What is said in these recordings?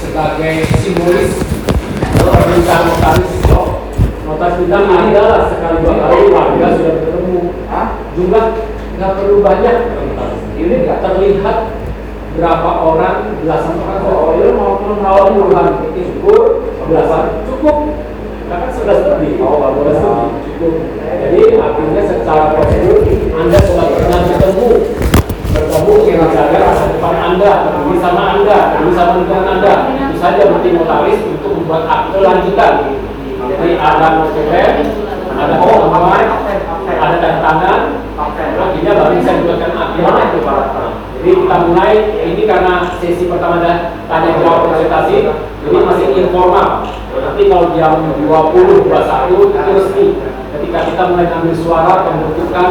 sebagai simbolis permintaan notaris. Notaris bidang adalah sekali dua kali warga sudah bertemu. Jumlah nggak perlu banyak. Ini nggak terlihat berapa orang, belasan orang, maupun puluhan, syukur belasan cukup. Karena sudah studi, cukup. Jadi artinya secara prosedur Anda sebagai dengan bertemu kira-kira masa depan Anda, bertemu sama Anda, bertemu sama lingkungan Anda. Itu saja berarti notaris untuk membuat akte lanjutan. Jadi ada notaris, ada pertemuan, ada tanda tangan, akhirnya baru bisa dibuatkan akte. Jadi kita mulai, ini karena sesi pertama ada tanya jawab presentasi, jadi masih informal. Nanti kalau jam 20, 21 itu resmi. Ketika kita mulai ambil suara pembentukan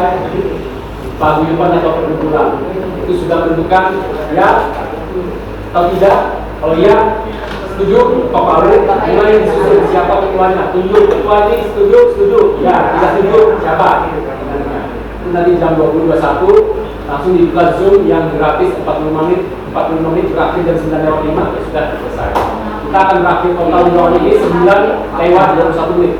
paguyuban atau perkumpulan, itu sudah menentukan ya atau tidak. Kalau ya setuju, kok baru mulai disusun siapa ketuanya, tunjuk ketua ini setuju, ya tidak setuju siapa. Itu nanti jam 20, 21 langsung dibuka Zoom yang gratis 40 menit berakhir jam 9:05 sudah selesai. Kita akan berakhir total tahun ini 9:21 menit.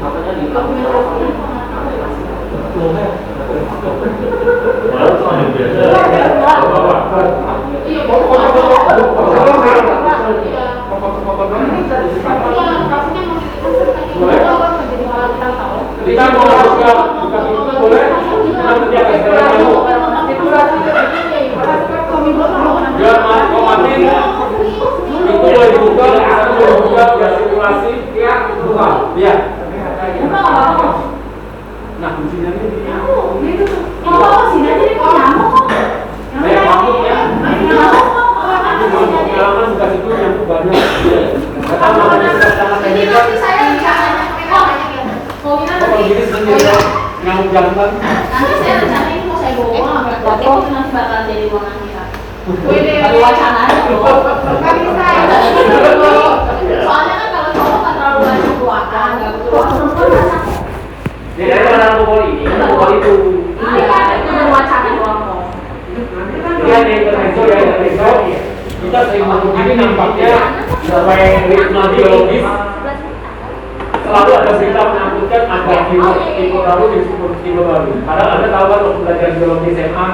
Kita mau buka itu boleh, nanti dia akan kamu. Biar mati itu boleh dibuka, boleh dibuka, biar sirkulasi, buka, ya. Nah, kuncinya ini. Oh, sini aja nih, nyamuk kok. Nyamuk ya. Itu pengalaman bukan itu yang banyak. Ini nanti saya rencananya banyak ya. Kalau kita nanti nyamuk jantan. Nanti saya rencananya mau saya bawa, berarti itu nanti bakal jadi ruangan kita. Tapi wacananya loh. Kan bisa ya. Soalnya kan kalau cowok nggak terlalu banyak ruangan, nggak butuh ruangan. Jadi ada poli itu. Itu wacana doang kok. Dia ada intermezzo kita sering ini nampaknya sampai ritme biologis selalu ada berita menakutkan ada tipe baru, tipe baru. Padahal Anda tahu kan waktu belajar biologi SMA,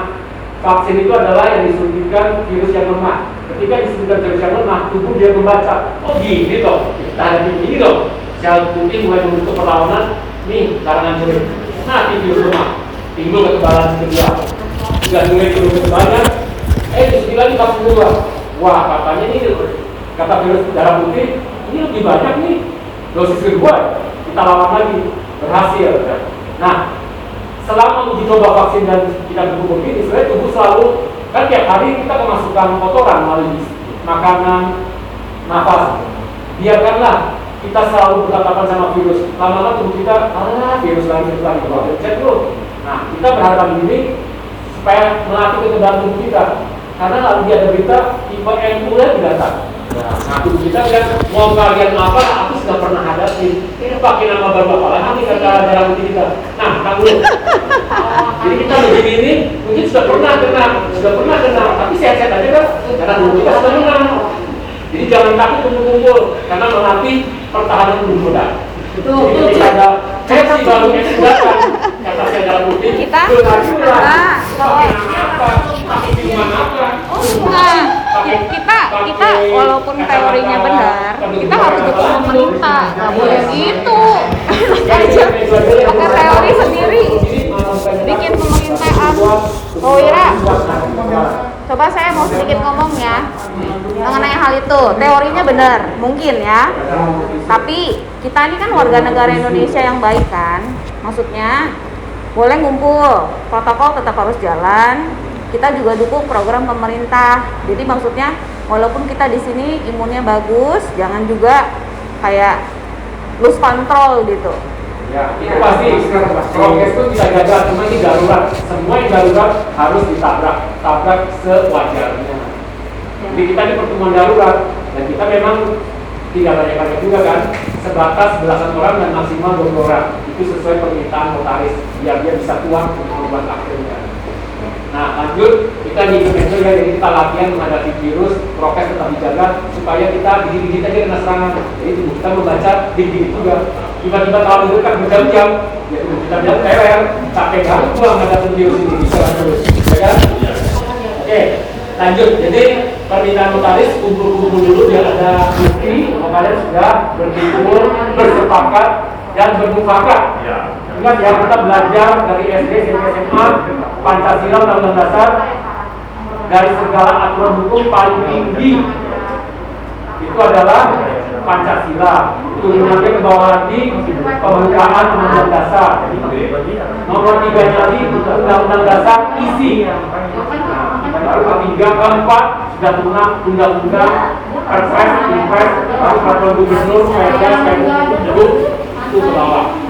vaksin itu adalah yang disuntikan virus yang lemah. Ketika disuntikan virus yang lemah, tubuh dia membaca, oh gini toh, ada gini toh, sel putih mulai membentuk perlawanan. Nih, karangan jernih. Nah, virus lemah, timbul kekebalan kedua. Sudah mulai turun kekebalan, disuntik lagi vaksin kedua. Wah, katanya ini kata virus darah putih ini lebih banyak nih. Dosis kedua kita lawan lagi, berhasil. Nah, selama uji coba vaksin dan kita tubuh begini, sebenarnya tubuh selalu kan tiap hari kita kemasukan kotoran melalui makanan, nafas. Biarkanlah kita selalu bertatapan sama virus. Lama-lama tubuh kita, virus lagi. Cek dulu. Nah, kita berharap begini supaya melatih kekebalan tubuh kita. Karena lagi ada berita tipe N-nya datang. Nah, tubuh kita kan mau varian apa? Aku sudah pernah hadapi. Ini pakai nama baru apa lagi kata darah putih kita. Nah, kamu. Jadi kita begini ini mungkin sudah pernah kena, tapi sehat-sehat aja kan? Karena tubuh kita sudah menang. Jadi jangan takut kumpul-kumpul karena melatih pertahanan tubuh kita. Itu ada versi baru yang datang. Kata saya darah putih. Kita kita walaupun teorinya benar, kita harus dukung pemerintah. Nggak boleh gitu. Pakai teori sendiri, bikin pemerintahan. Oh Ira, coba saya mau sedikit ngomong ya mengenai hal itu. Teorinya benar, mungkin ya. Tapi kita ini kan warga negara Indonesia yang baik kan. Maksudnya boleh ngumpul, protokol tetap harus jalan. Kita juga dukung program pemerintah. Jadi maksudnya walaupun kita di sini imunnya bagus, jangan juga kayak lose control gitu. Ya, itu pasti. Progres itu bisa gagal, cuma ini darurat. Semua yang darurat harus tabrak sewajarnya. Jadi kita di pertemuan darurat dan kita memang tidak banyak juga kan, sebatas belasan orang dan maksimal 20 orang. Itu sesuai permintaan notaris biar dia bisa kuat untuk membuat akhirnya. Nah, Nah, lanjut kita di Kemenko ya, jadi kita latihan menghadapi virus, prokes tetap dijaga supaya kita dikit-dikit aja kena serangan. Jadi tubuh kita membaca dikit-dikit juga. Tiba-tiba terlalu dekat berjam-jam, ya kita bilang teler, capek banget gua menghadapi virus ini bisa terus, ya kan? Oke, lanjut. Jadi permintaan notaris kumpul-kumpul dulu biar ada bukti bahwa kalian sudah berkumpul, bersepakat dan bermufakat. Ingat ya, kita belajar dari SD, SMP, SMA, Pancasila, Undang-Undang Dasar, dari segala aturan hukum paling tinggi itu adalah Pancasila. Turunannya ke bawah lagi pembukaan Undang-Undang Dasar. Nomor 3 lagi Undang-Undang Dasar isi. Ketiga, keempat sudah turunan undang-undang, perpres, impres, peraturan gubernur, perda, pergub itu ke bawah.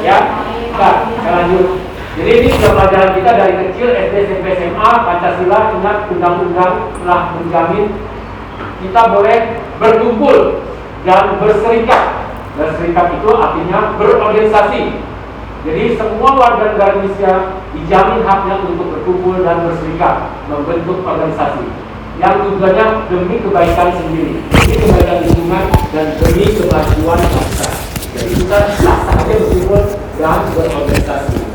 Ya, kita lanjut. Jadi ini sudah pelajaran kita dari kecil SD, SMP, SMA, Pancasila. Ingat undang-undang telah menjamin kita boleh berkumpul dan berserikat. Berserikat itu artinya berorganisasi. Jadi semua warga negara Indonesia dijamin haknya untuk berkumpul dan berserikat, membentuk organisasi yang tujuannya demi kebaikan sendiri, demi kebaikan lingkungan dan demi kemajuan bangsa. Jadi kita sah-sah aja berkumpul dan berorganisasi.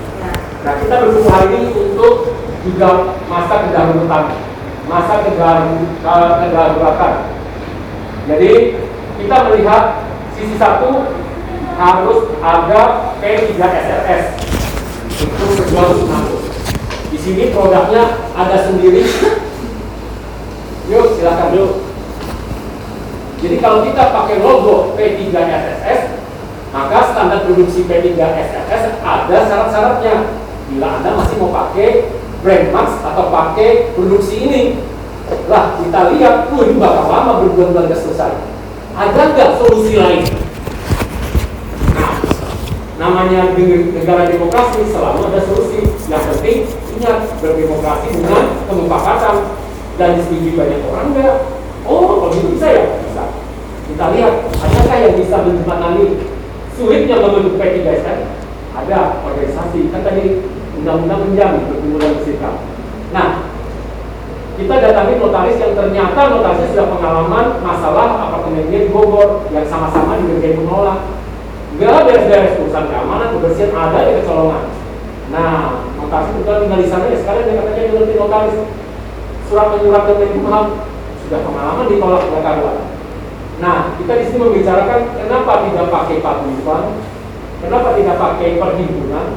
Nah, kita berkumpul hari ini untuk juga masa kedaruratan, masa kedaruratan. Jadi kita melihat sisi satu harus ada P3SRS untuk berjual sembako. Di sini produknya ada sendiri. Yuk silakan yuk. Jadi kalau kita pakai logo P3SRS, maka standar produksi P3SRS ada syarat-syaratnya. Bila Anda masih mau pakai brand max atau pakai produksi ini, lah kita lihat, ini bakal lama berbulan-bulan gak selesai. Ada nggak solusi lain? Namanya negara demokrasi selalu ada solusi. Yang penting ingat, berdemokrasi dengan kemufakatan dan disetujui banyak orang enggak? Oh, kalau gitu bisa ya? Bisa. Kita lihat, adakah yang bisa menjembatani sulitnya membentuk P3SRS? Ada organisasi, kan tadi undang-undang menjamin berkumpul dan berserikat. Nah, kita datangi notaris yang ternyata notarisnya sudah pengalaman masalah apartemennya di Bogor yang sama-sama di bagian mengelola. Gak beres-beres urusan keamanan, kebersihan, ada di kecolongan. Nah, notaris itu tinggal di sana ya, sekarang dia katanya ngerti notaris. Surat menyurat dan Menkumham sudah pengalaman ditolak karuan. Nah, kita di sini membicarakan kenapa tidak pakai paguyuban, kenapa tidak pakai perhimpunan.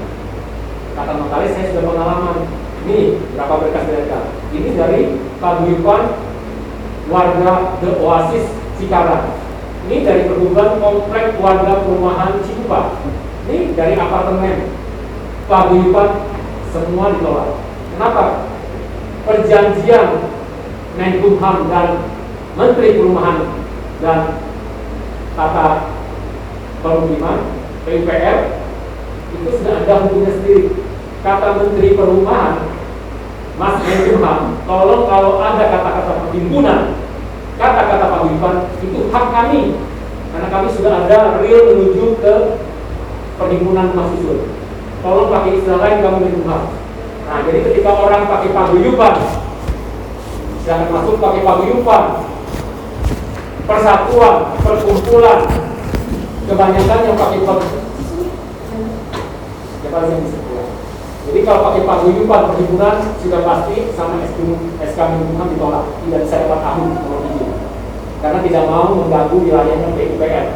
Kata notaris, saya sudah pengalaman. Ini berapa berkas mereka? Ini dari paguyuban warga The Oasis Cikarang. Ini dari perhubungan komplek warga perumahan Cikupa. Ini dari apartemen paguyuban, semua ditolak. Kenapa? Perjanjian Menkumham dan Menteri Perumahan dan Tata Pemukiman PUPR itu sudah ada hukumnya sendiri. Kata Menteri Perumahan, Mas Menkumham, tolong kalau ada kata-kata perhimpunan, kata-kata paguyuban, itu hak kami, karena kami sudah ada real menuju ke perhimpunan rumah susun. Tolong pakai istilah lain, kamu Menkumham. Nah, jadi ketika orang pakai paguyuban, jangan masuk pakai paguyuban, persatuan, perkumpulan, kebanyakan yang pakai paguyuban. Jadi kalau pakai paguyuban perhimpunan sudah pasti sama SK Menkumham ditolak, tidak bisa dapat tahun nomor 7 karena tidak mau mengganggu wilayahnya PUPR.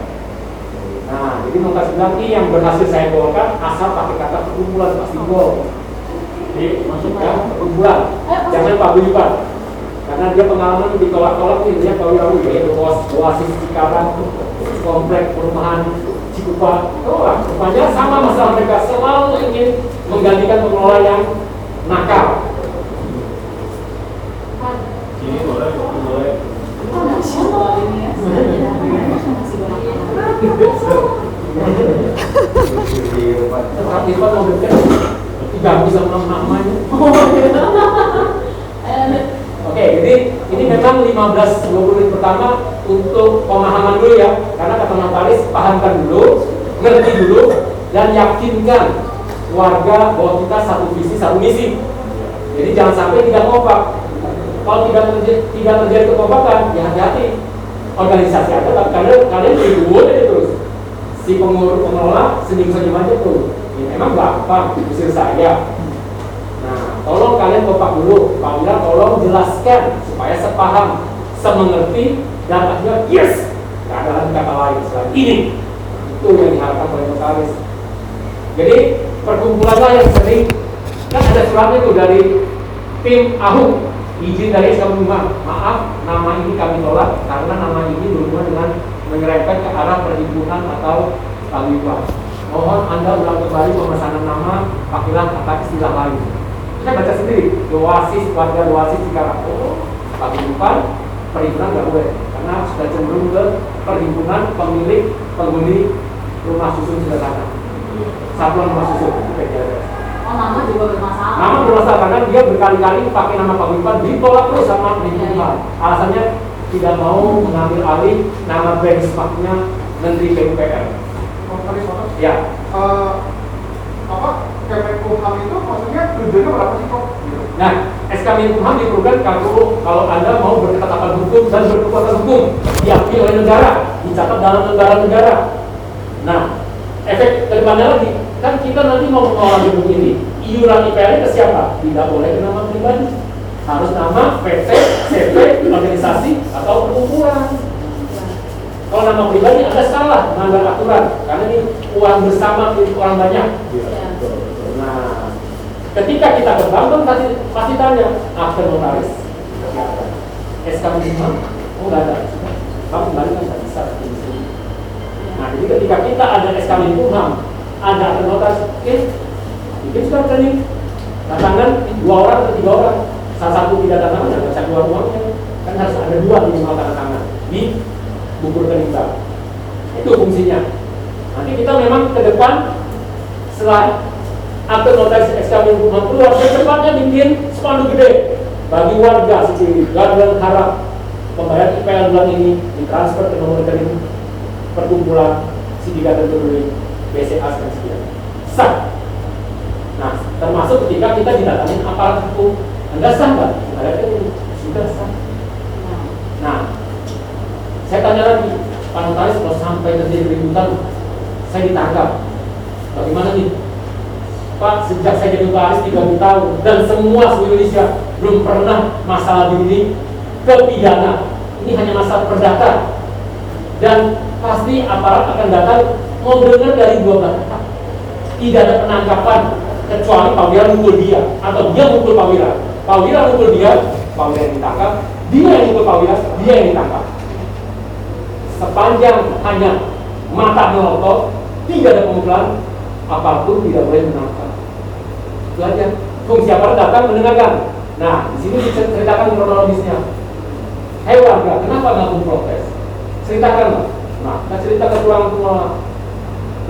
Nah, jadi notaris bilang ini yang berhasil saya bawakan asal pakai kata perkumpulan pasti gol. Jadi maksudnya perkumpulan, jangan paguyuban. Karena dia pengalaman ditolak-tolak nih, dia tahu yaitu Oasis Cikarang, komplek perumahan Cikupa. Oh, rupanya sama masalah, mereka selalu ingin menggantikan pengelola yang nakal. Ini boleh. Tiba-tiba mau dekat, tidak bisa namanya. Oke, jadi ini memang 15-20 menit pertama untuk pemahaman dulu ya, karena kata notaris pahamkan dulu, ngerti dulu, dan yakinkan warga bahwa kita satu visi, satu misi. Jadi jangan sampai tidak kompak. Kalau tidak terjadi kekompakan, ya hati-hati. Organisasi ada, tapi kalian ribut aja terus. Si pengelola senyum-senyum aja tuh. Ya, memang gampang usir saya. Nah, tolong kalian kompak dulu. Pak Wira tolong jelaskan supaya sepaham, semengerti, dan akhirnya yes. Gak ada lagi kata lain selain ini. Itu yang diharapkan oleh notaris. Jadi perkumpulanlah yang sering, kan ada suratnya itu dari tim AHU, izin dari SK Bima. Maaf, nama ini kami tolak karena nama ini berhubungan dengan menyerempet ke arah perhimpunan atau paguyuban. Mohon Anda ulang kembali pemesanan nama, pakailah kata istilah lain. Saya baca sendiri, doasis, warga doasis sekarang. Oh, paguyuban, perhimpunan nggak boleh karena sudah cenderung ke perhimpunan pemilik penghuni rumah susun sederhana. Satuan rumah susun. Oh, nama juga bermasalah. Nama bermasalah karena dia berkali-kali pakai nama paguyuban ditolak terus sama perhimpunan. Alasannya tidak mau mengambil alih nama benchmarknya Menteri PUPR. Ya. Kemenkumham itu maksudnya tujuannya berapa sih kok? Nah, SK Menkumham diperlukan kalau Anda mau berketetapan hukum dan berkekuatan hukum diakui oleh negara, dicatat dalam lembaran negara. Nah, efek kedepannya lagi, kan kita nanti mau mengelola gedung ini, iuran IPR ke siapa? Tidak boleh ke nama pribadi, harus nama PT, CV, organisasi atau perkumpulan. Kalau nama pribadi Anda salah melanggar aturan, karena ini uang bersama milik orang banyak. Nah, ketika kita ke bank pasti tanya akte notaris, SK Menkumham, oh nggak ada, kamu kembali kan nggak bisa. Nah, jadi ketika kita ada SK Menkumham, ada akte notaris, oke, bikin sudah training, datangan 2 orang atau 3 orang, salah satu tidak datang, nggak bisa keluar uangnya, kan harus ada 2 minimal tanda tangan di buku rekening bank. Itu fungsinya. Nanti kita memang ke depan setelah akte notaris SK Menkumham keluar, secepatnya bikin spanduk gede bagi warga Sicili. Dan harap pembayaran IPL bulan ini ditransfer ke nomor rekening perkumpulan Sindikat Tenturuling BCA sekian. Sah. Nah, termasuk ketika kita didatangin aparat hukum, Anda sah nggak? Ada kan sudah sah. Nah, saya tanya lagi, Pak Notaris, kalau sampai terjadi keributan, saya ditangkap. Bagaimana nih? Pak, sejak saya jadi notaris 30 tahun dan semua seluruh Indonesia belum pernah masalah begini ke pidana. Ini hanya masalah perdata. Dan pasti aparat akan datang mau dengar dari 2 belah pihak. Tidak ada penangkapan kecuali Pak Wira mukul dia atau dia mukul Pak Wira. Pak Wira mukul dia, Pak Wira yang ditangkap. Dia yang mukul Pak Wira, dia yang ditangkap. Sepanjang hanya mata melotot, tidak ada pemukulan, apapun tidak boleh menangkap. Itu aja. Fungsi aparat datang mendengarkan. Nah, di sini diceritakan kronologisnya. Hei warga, kenapa nggak protes? Ceritakan lah. Nah, kita ceritakan pengelola.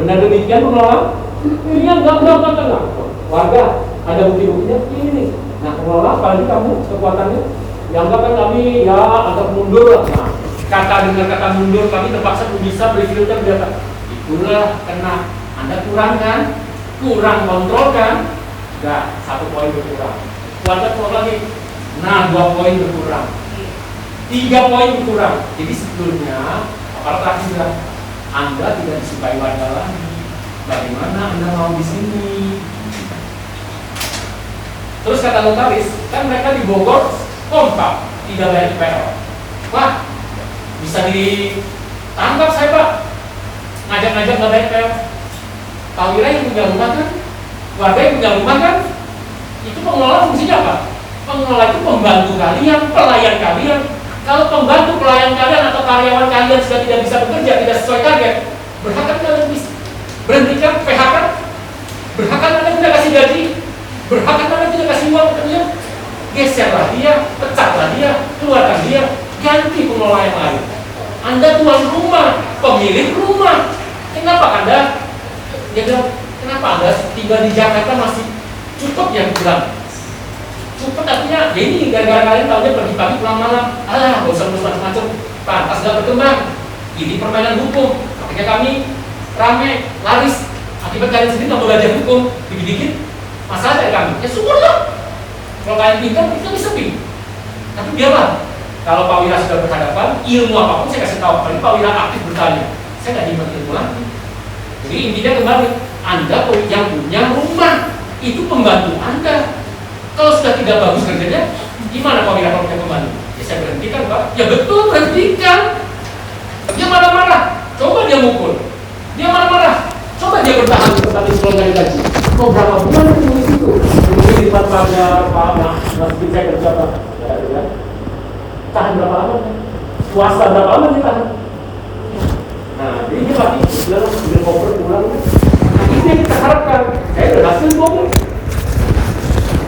Benar demikian pengelola? Iya, enggak. Warga, ada bukti-buktinya ini. Nah, pengelola, apalagi kamu kekuatannya, yang enggak kan kami ya agak mundur lah. Nah, kata dengan kata mundur kami terpaksa bisa berikutnya berkata, itulah kena Anda kurang kan, kurang kontrol kan, enggak 1 poin berkurang. Warga keluar lagi, nah 2 poin berkurang, 3 poin berkurang. Jadi sebetulnya aparat sudah Anda tidak disukai warga lagi. Bagaimana Anda mau di sini? Terus kata notaris, kan mereka di Bogor kompak, tidak bayar IPL. Wah, bisa ditangkap saya Pak, ngajak-ngajak nggak bayar IPL. Pak Wira yang punya rumah kan, warga yang punya rumah kan, itu pengelola fungsinya apa? Pengelola itu pembantu kalian, pelayan kalian. Kalau pembantu pelayan kalian atau karyawan kalian sudah tidak bisa bekerja, tidak sesuai target, berhak kan kalian bisa berhentikan, PHK kan? Berhak kan Anda tidak kasih gaji, berhak kan Anda tidak kasih uang kerja, geserlah dia, pecatlah dia, keluarkan dia, ganti pengelola yang lain. Anda tuan rumah, pemilik rumah. Kenapa Anda? Dia bilang, kenapa Anda tinggal di Jakarta masih cukup yang bilang? Cukup artinya, ya ini gara-gara kalian tahunya pergi pagi pulang malam. Alah, gak usah ngurus macam-macam. Pantas gak berkembang. Ini permainan hukum. Ketika kami rame, laris, akibat kalian sendiri nggak belajar hukum, dikit-dikit masalah dari kami. Ya syukurlah. Kalau kalian pintar, kita bisa sepi. Tapi biarlah. Kalau Pak Wira sudah berhadapan, ilmu apapun saya kasih tahu. Kalau Pak Wira aktif bertanya, saya nggak nyimpan ilmu lagi. Jadi intinya kembali, Anda yang punya rumah itu pembantu Anda. Kalau sudah tidak bagus kerjanya, gimana Pak Wira kalau punya pembantu? Ya saya berhentikan Pak. Ya betul, berhentikan. Dia marah-marah, coba dia mukul. Dia marah-marah, coba dia bertahan seperti sebelum dari gaji. Mau berapa bulan itu di situ? Mungkin di tempat pada Pak Mas saya kerja Pak. Ya. Tahan berapa lama? Swasta berapa lama dia tahan? Nah, jadi dia pasti bilang cover pulang. Nah, ini yang kita harapkan. Saya berhasil cover.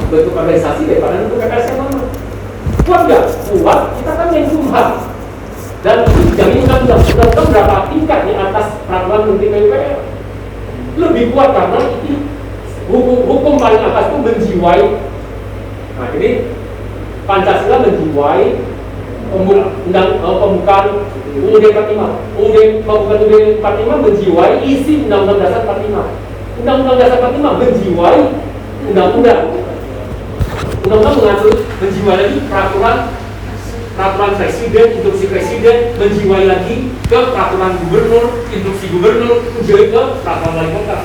Bentuk organisasi daripada bentuk PKS yang lama. Kuat nggak? Kuat. Kita kan yang Kumham. Dan itu dijamin undang-undang berapa tingkat di atas peraturan Menteri PUPR. Lebih kuat karena itu hukum paling atas itu menjiwai. Nah, jadi Pancasila menjiwai pembukaan UUD 45. Pembukaan UUD 45 menjiwai isi Undang-Undang Dasar 45. Undang-Undang Dasar 45 menjiwai undang-undang. Undang-undang mengatur menjiwai lagi peraturan presiden, instruksi presiden, menjiwai lagi ke peraturan gubernur, instruksi gubernur, menjiwai ke peraturan wali kota.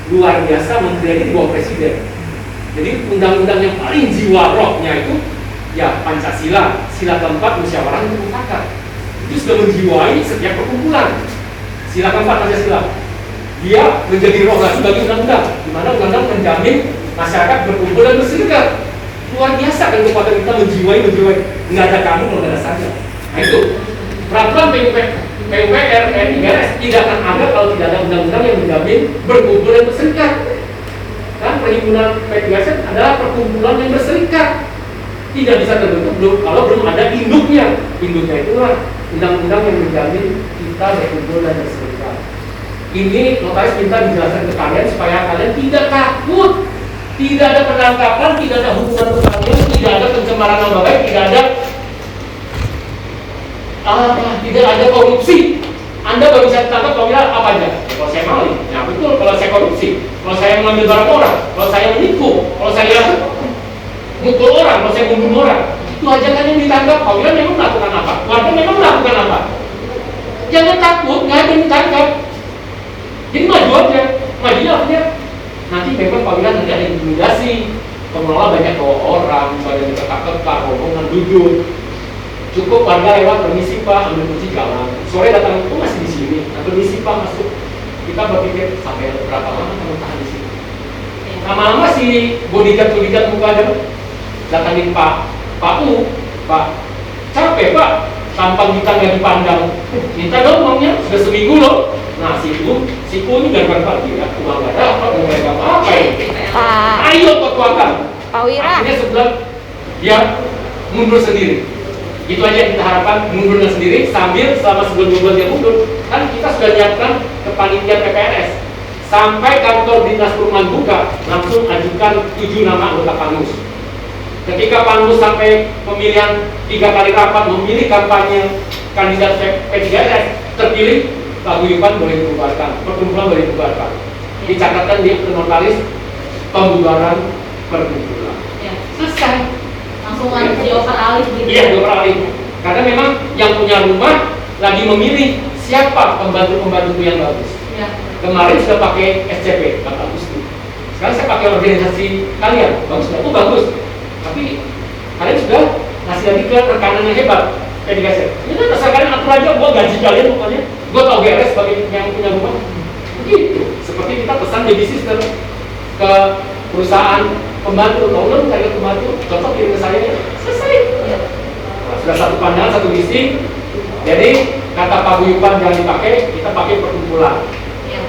Luar biasa menteri ini di bawah presiden. Jadi undang-undang yang paling jiwa rohnya itu ya Pancasila, sila keempat musyawarah mufakat. Itu sudah menjiwai setiap perkumpulan. Sila keempat Pancasila. Dia menjadi roh lagi bagi undang-undang, di mana undang-undang menjamin masyarakat berkumpul dan berserikat. Luar biasa kan kekuatan kita menjiwai. Nggak ada kamu kalau nggak ada saya. Nah itu peraturan PUPR RI3S tidak akan ada kalau tidak ada undang-undang yang menjamin berkumpul dan berserikat. Kan perhimpunan P3S adalah perkumpulan yang berserikat. Tidak bisa terbentuk kalau belum ada induknya. Induknya itulah undang-undang yang menjamin kita berkumpul dan berserikat. Ini notaris minta dijelaskan ke kalian supaya kalian tidak takut. Tidak ada penangkapan, tidak ada hukuman kekalian, tidak ada pencemaran nama baik, tidak ada korupsi. Anda baru bisa ditangkap kalau bilang apa aja? Kalau saya maling, ya betul. Kalau saya korupsi, kalau saya mengambil barang orang, kalau saya menipu, kalau saya mukul orang, kalau saya membunuh orang, itu aja kan yang ditangkap. Kalau bilang memang melakukan apa? Warga memang melakukan apa? Jangan takut, nggak ada yang ditangkap. Jadi maju aja, majunya artinya nanti memang apabila nanti ada intimidasi, pengelola banyak bawa orang, banyak dikekang-kekang, rombongan duduk. Cukup warga lewat, permisi Pak, ambil kunci jalan. Sore datang, kok masih di sini? Nah, permisi Pak, masuk. Kita berpikir sampai berapa lama kamu tahan di sini? Lama-lama si bodyguard muka aja datangin Pak U, Pak, capek Pak, tampang kita nggak dipandang. Minta dong uangnya, sudah seminggu loh. Nah si U ini gagal pagi ya, uang nggak dapat, nggak megang apa ini? Ayo kekuatan. Pak Wira. Akhirnya sebulan dia mundur sendiri. Itu aja yang kita harapkan, mundurnya sendiri sambil selama sebulan 2 bulan dia mundur. Kan kita sudah nyiapkan kepanitiaan PPRS. Sampai kantor dinas perumahan buka, langsung ajukan 7 nama anggota Panmus. Ketika Panmus sampai pemilihan 3 kali rapat memilih kampanye kandidat P3S, terpilih paguyuban boleh dibubarkan, perkumpulan boleh dibubarkan. Dicatatkan di notaris pembubaran perkumpulan. Ya. Selesai. Langsung dioper alih gitu. Iya, dioper alih. Karena memang yang punya rumah lagi memilih siapa pembantu-pembantu yang bagus. Ya. Kemarin sudah pakai SCP, bagus tuh. Sekarang saya pakai organisasi kalian, bagus nggak? Oh bagus. Tapi kalian sudah ngasih lagi ke rekanan yang hebat. Kayak dikasih. Ini kan asal kalian atur aja, gua gaji kalian pokoknya. Gua tau beres sebagai yang punya rumah. Begitu. Seperti kita pesan baby sister ke perusahaan pembantu. Kalau lu cari pembantu, cocok kirim ke saya. Selesai. Ya. Nah, sudah satu pandangan, satu visi. Jadi kata paguyuban jangan dipakai, kita pakai perkumpulan. Ya.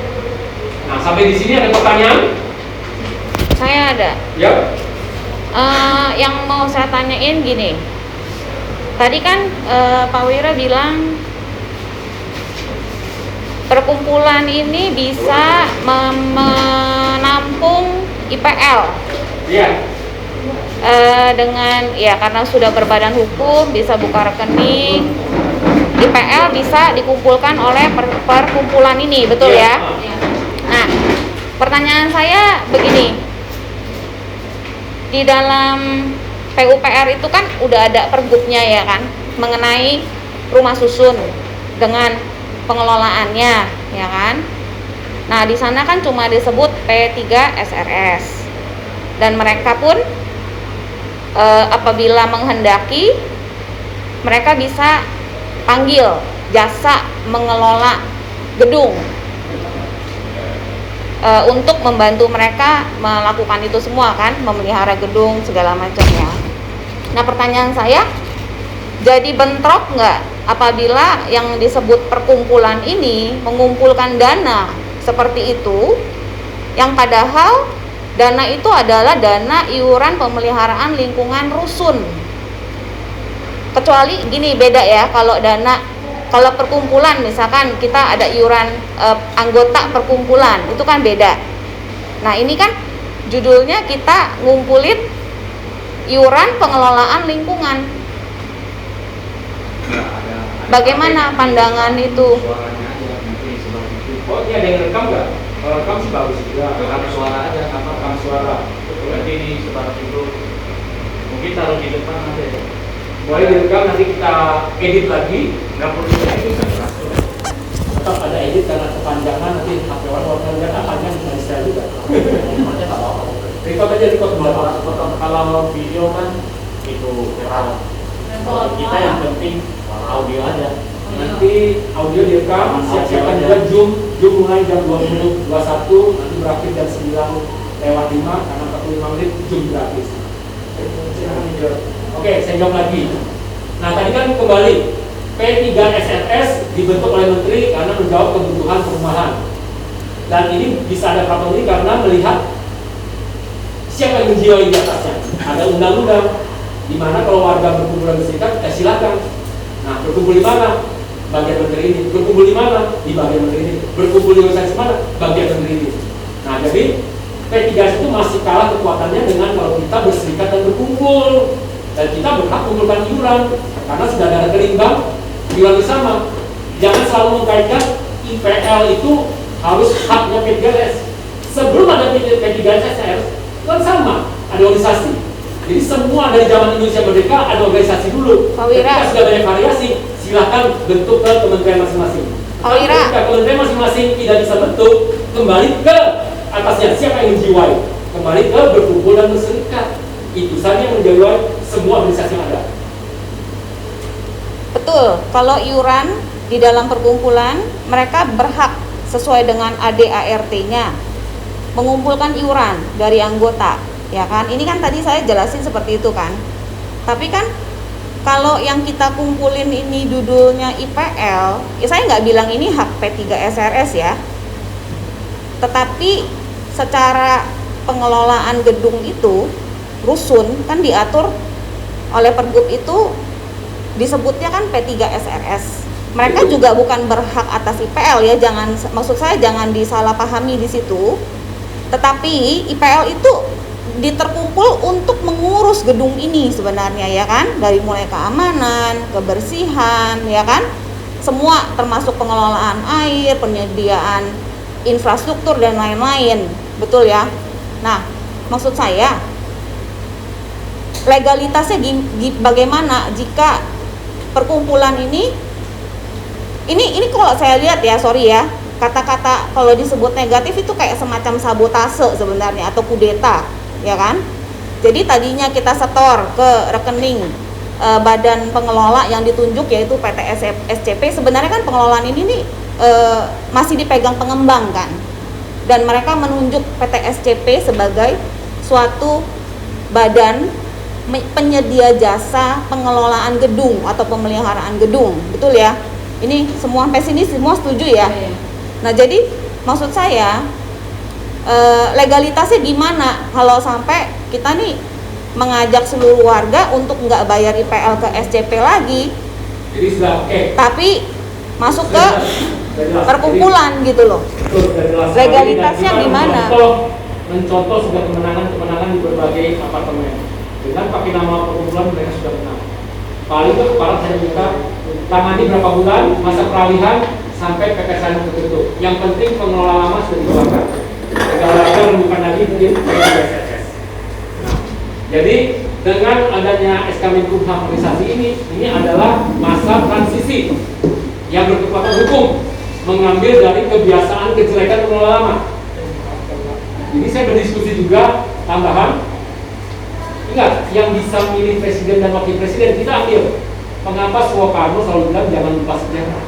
Nah, sampai di sini ada pertanyaan? Saya ada. Ya. Yang mau saya tanyain gini. Tadi kan Pak Wira bilang perkumpulan ini bisa menampung IPL. Iya. Dengan ya karena sudah berbadan hukum bisa buka rekening. IPL bisa dikumpulkan oleh perkumpulan ini, betul ya? Ya. Nah, pertanyaan saya begini. Di dalam PUPR itu kan udah ada pergubnya ya kan, mengenai rumah susun dengan pengelolaannya ya kan. Nah di sana kan cuma disebut P3 SRS, dan mereka pun apabila menghendaki mereka bisa panggil jasa mengelola gedung untuk membantu mereka melakukan itu semua kan, memelihara gedung segala macamnya. Nah pertanyaan saya, jadi bentrok nggak apabila yang disebut perkumpulan ini mengumpulkan dana seperti itu, yang padahal dana itu adalah dana iuran pemeliharaan lingkungan rusun. Kecuali gini, beda ya, kalau perkumpulan misalkan kita ada iuran anggota perkumpulan, itu kan beda. Nah ini kan judulnya kita ngumpulin iuran pengelolaan lingkungan. Bagaimana pandangan itu? Oh, ini ada yang rekam nggak? Kalau rekam sih bagus juga. Rekam suara aja, sama Rekam suara. nanti di sebarang itu mungkin taruh di depan nanti. Boleh direkam, nanti kita edit lagi. Nggak perlu itu kan. Tetap ada edit karena kepanjangan, nanti HP orang lihat panjang bisa share juga. Record aja, record berapa? Kalau video kan itu kita yang penting audio aja. Nanti audio direkam, siap-siapkan juga Zoom mulai jam 20.21, nanti berakhir jam 9:05 karena 45 menit Zoom gratis. Oke, saya jawab lagi. Nah tadi kan kembali P3 SRS dibentuk oleh Menteri karena menjawab kebutuhan perumahan. Dan ini bisa ada peraturan ini karena melihat siapa yang menjiwai di atasnya. Ada undang-undang di mana kalau warga berkumpul dan berserikat, silakan. Nah, berkumpul di mana? Bagian menteri ini. Berkumpul di mana? Di bagian menteri ini. Berkumpul di organisasi mana? Bagian menteri ini. Nah, jadi P3 itu masih kalah kekuatannya dengan kalau kita berserikat dan berkumpul. Dan kita berhak mengumpulkan iuran karena sudah ada rekening bank, iuran bersama. Jangan selalu mengkaitkan IPL itu harus haknya P3S. Sebelum ada P3S kan sama, ada organisasi. Jadi semua dari zaman Indonesia Merdeka ada organisasi dulu. Ketika sudah banyak variasi, silakan bentuk ke kementerian masing-masing. Ketika kementerian masing-masing tidak bisa bentuk, kembali ke atasnya, siapa yang menjiwai? Kembali ke berkumpul dan berserikat. Itu saja yang menjiwai semua organisasi yang ada. Betul, kalau iuran di dalam perkumpulan mereka berhak sesuai dengan ADART-nya mengumpulkan iuran dari anggota, ya kan? Ini kan tadi saya jelasin seperti itu kan. Tapi kan kalau yang kita kumpulin ini judulnya IPL, ya saya nggak bilang ini hak P3 SRS ya. Tetapi secara pengelolaan gedung itu, rusun kan diatur oleh pergub itu disebutnya kan P3 SRS. Mereka juga bukan berhak atas IPL ya, maksud saya jangan disalahpahami di situ. Tetapi IPL itu diterkumpul untuk mengurus gedung ini sebenarnya ya kan, dari mulai keamanan, kebersihan ya kan, semua termasuk pengelolaan air, penyediaan infrastruktur dan lain-lain, betul ya. Nah, maksud saya legalitasnya bagaimana jika perkumpulan ini kalau saya lihat ya, sorry ya, kata-kata kalau disebut negatif itu kayak semacam sabotase sebenarnya atau kudeta, ya kan? Jadi tadinya kita setor ke rekening badan pengelola yang ditunjuk yaitu PT SCP, sebenarnya kan pengelolaan ini nih masih dipegang pengembang kan, dan mereka menunjuk PT SCP sebagai suatu badan penyedia jasa pengelolaan gedung atau pemeliharaan gedung, betul ya? Ini semua sampai sini semua setuju ya? Nah jadi maksud saya legalitasnya gimana kalau sampai kita nih mengajak seluruh warga untuk nggak bayar IPL ke SCP lagi, jadi sudah oke. Tapi masuk ke perkumpulan gitu loh. Legalitasnya gimana? Mencontoh sebuah kemenangan di berbagai apartemen dengan pakai nama perkumpulan mereka sudah menang. Paling ke kepala saya minta tangani berapa bulan masa peralihan sampai PPSN tertutup. Yang penting pengelola lama sudah dikeluarkan. Negara bukan lagi mungkin PPSS. Nah, jadi dengan adanya SK Menkumham organisasi ini adalah masa transisi yang berkekuatan hukum, mengambil dari kebiasaan kejelekan pengelola lama. Jadi saya berdiskusi juga tambahan. Ingat, yang bisa milih presiden dan wakil presiden kita ambil. Mengapa Soekarno selalu bilang jangan lupa sejarah?